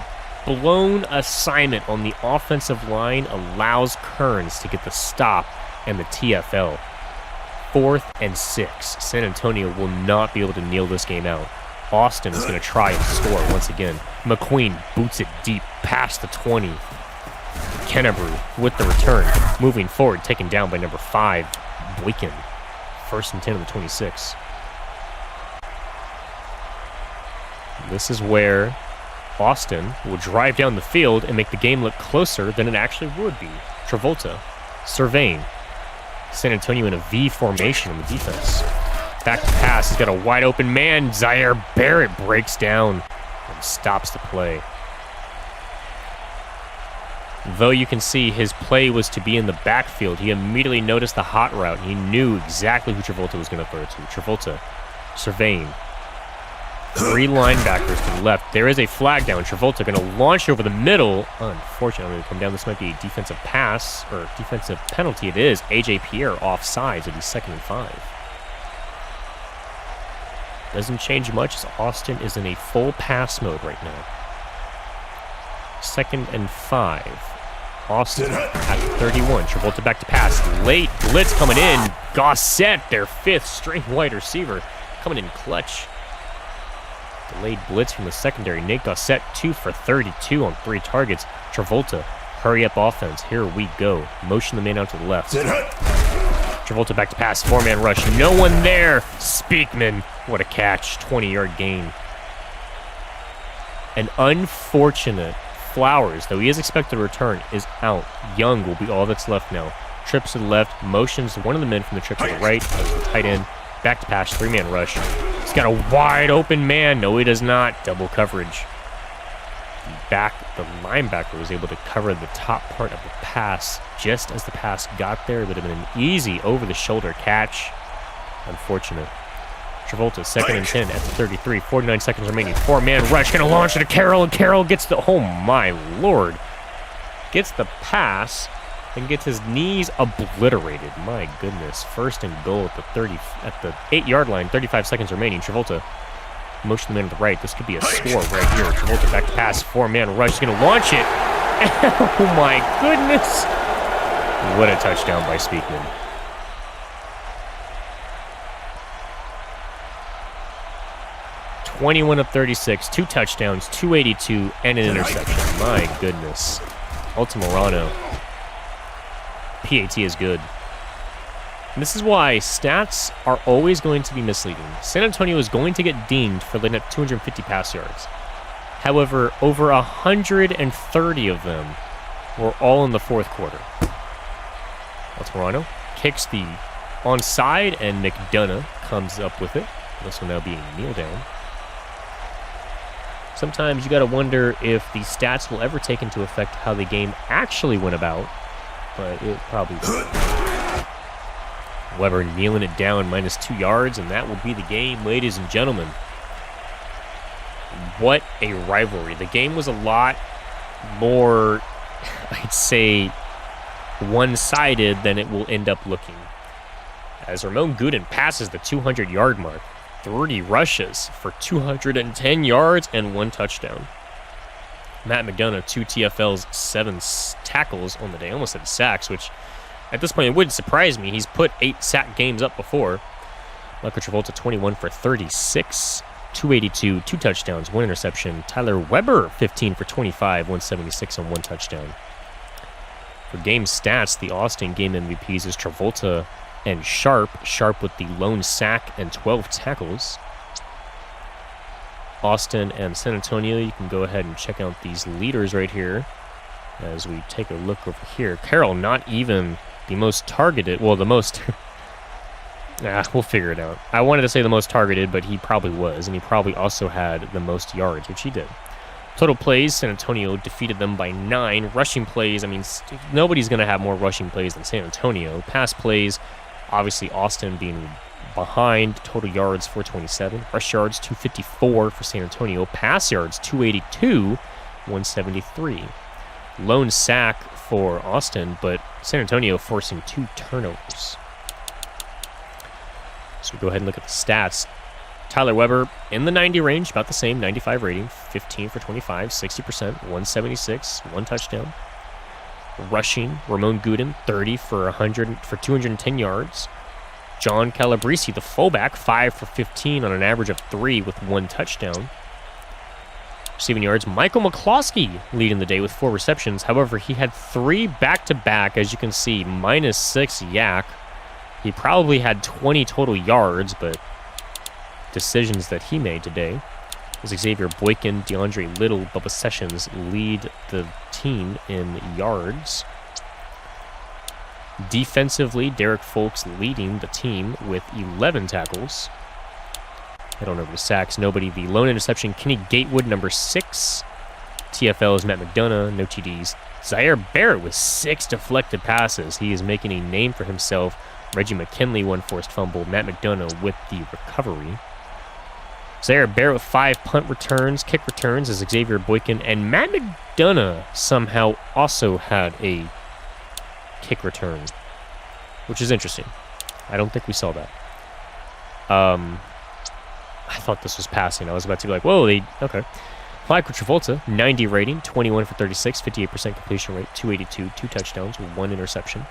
blown assignment on the offensive line allows Kearns to get the stop and the TFL. 4th and 6. San Antonio will not be able to kneel this game out. Austin is going to try and score once again. McQueen boots it deep past the 20. Kennebrew with the return. Moving forward, taken down by number 5, Boykin. 1st and 10 on the 26. This is where Austin will drive down the field and make the game look closer than it actually would be. Travolta surveying. San Antonio in a V formation on the defense. Back to pass. He's got a wide open man. Zaire Barrett breaks down and stops the play. Though you can see his play was to be in the backfield, he immediately noticed the hot route. He knew exactly who Travolta was going to throw it to. Travolta surveying. 3 linebackers to the left. There is a flag down. Travolta going to launch over the middle. Unfortunately, come down. This might be a defensive pass or defensive penalty. It is. A.J. Pierre offsides. It'll be 2nd and 5. Doesn't change much as Austin is in a full pass mode right now. 2nd and 5. Austin at 31. Travolta back to pass. Late blitz coming in. Gossett, their 5th string wide receiver, coming in clutch. Delayed blitz from the secondary. Nate Gossett 2 for 32 on 3 targets. Travolta, hurry up offense. Here we go. Motion the man out to the left. Travolta back to pass. 4-man rush. No one there. Speakman. What a catch. 20-yard gain. An unfortunate Flowers, though he is expected to return, is out. Young will be all that's left now. Trips to the left. Motions one of the men from the trip to the right. That's the tight end. Back to pass. 3-man rush. He's got a wide open man. No, he does not. Double coverage. The linebacker was able to cover the top part of the pass just as the pass got there. It would have been an easy over-the-shoulder catch. Unfortunate. Travolta, 2nd and 10 at the 33. 49 seconds remaining. 4-man rush. Going to launch it to Carroll, and Carroll gets the... Oh, my Lord. Gets the pass and gets his knees obliterated. My goodness. 1st and goal at the 8-yard line. 35 seconds remaining. Travolta. Motion the man to the right. This could be a score right here. Travolta back to pass. 4-man rush. He's going to launch it. Oh, my goodness. What a touchdown by Speakman. (21 of 36), 2 touchdowns, 282, and an interception. My goodness. Altamirano. PAT is good. And this is why stats are always going to be misleading. San Antonio is going to get dinged for letting up 250 pass yards. However, over 130 of them were all in the 4th quarter. Altamirano kicks the onside, and McDonough comes up with it. This will now be a kneel down. Sometimes you got to wonder if the stats will ever take into effect how the game actually went about, but it probably will. Weber kneeling it down -2 yards, and that will be the game, ladies and gentlemen. What a rivalry. The game was a lot more, I'd say, one-sided than it will end up looking. As Ramon Gooden passes the 200-yard mark, 30 rushes for 210 yards and 1 touchdown. Matt McDonough, 2 TFLs, 7 tackles on the day. Almost said sacks, which at this point it wouldn't surprise me. He's put 8 sack games up before. Michael Travolta, 21 for 36, 282, 2 touchdowns, 1 interception. Tyler Weber, 15 for 25, 176 on 1 touchdown. For game stats, the Austin game MVPs is Travolta and Sharp. Sharp with the lone sack and 12 tackles. Austin and San Antonio, you can go ahead and check out these leaders right here as we take a look over here. Carroll, not even the most targeted. Well, the most... we'll figure it out. I wanted to say the most targeted, but he probably was, and he probably also had the most yards, which he did. Total plays, San Antonio defeated them by 9. Rushing plays, I mean, nobody's going to have more rushing plays than San Antonio. Pass plays, obviously Austin being behind. Total yards, 427. Rush yards, 254 for San Antonio. Pass yards, 282, 173. Lone sack for Austin, but San Antonio forcing 2 turnovers. So we go ahead and look at the stats. Tyler Weber in the 90 range, about the same, 95 rating, 15 for 25, 60%, 176, 1 touchdown. Rushing, Ramon Gooden, 30 for 210 yards. John Calabrese, the fullback, 5 for 15 on an average of 3 with 1 touchdown. Receiving yards, Michael McCloskey leading the day with 4 receptions. However, he had 3 back-to-back, as you can see, -6 yak. He probably had 20 total yards, but decisions that he made today as Xavier Boykin, DeAndre Little, Bubba Sessions lead the team in yards. Defensively, Derek Folks leading the team with 11 tackles. Head on over to sacks. Nobody. The lone interception, Kenny Gatewood, number 6. TFL is Matt McDonough, no TDs. Zaire Barrett with 6 deflected passes. He is making a name for himself. Reggie McKinley, 1 forced fumble. Matt McDonough with the recovery. Zaire Barrett with 5 punt returns, kick returns as Xavier Boykin, and Matt McDonough somehow also had a kick return, which is interesting. I don't think we saw that. I thought this was passing. I was about to be like, whoa, okay. Michael Travolta, 90 rating, 21 for 36, 58% completion rate, 282, 2 touchdowns, 1 interception.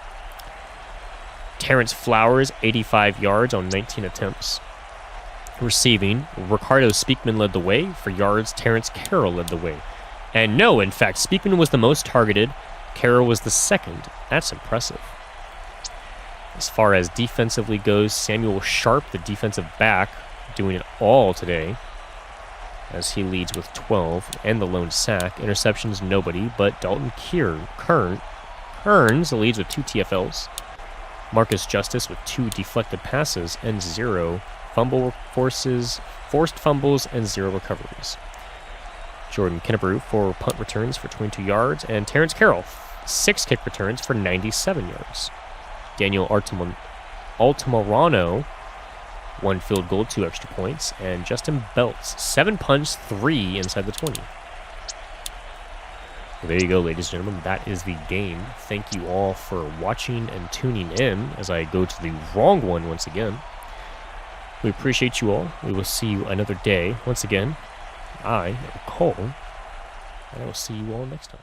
Terrence Flowers, 85 yards on 19 attempts. Receiving, Ricardo Speakman led the way. For yards, Terrence Carroll led the way. And no, in fact, Speakman was the most targeted. Carroll was the second. That's impressive. As far as defensively goes, Samuel Sharp, the defensive back, doing it all today as he leads with 12 and the lone sack. Interceptions, nobody, but Dalton Kearns leads with 2 TFLs. Marcus Justice with 2 deflected passes and 0 forced fumbles, and 0 recoveries. Jordan Kennebrew, 4 punt returns for 22 yards, and Terrence Carroll, 6 kick returns for 97 yards. Daniel Altamirano, 1 field goal, 2 extra points, and Justin Belts, 7 punts, 3 inside the 20. Well, there you go, ladies and gentlemen. That is the game. Thank you all for watching and tuning in as I go to the wrong one once again. We appreciate you all. We will see you another day. Once again, I am Cole, and I will see you all next time.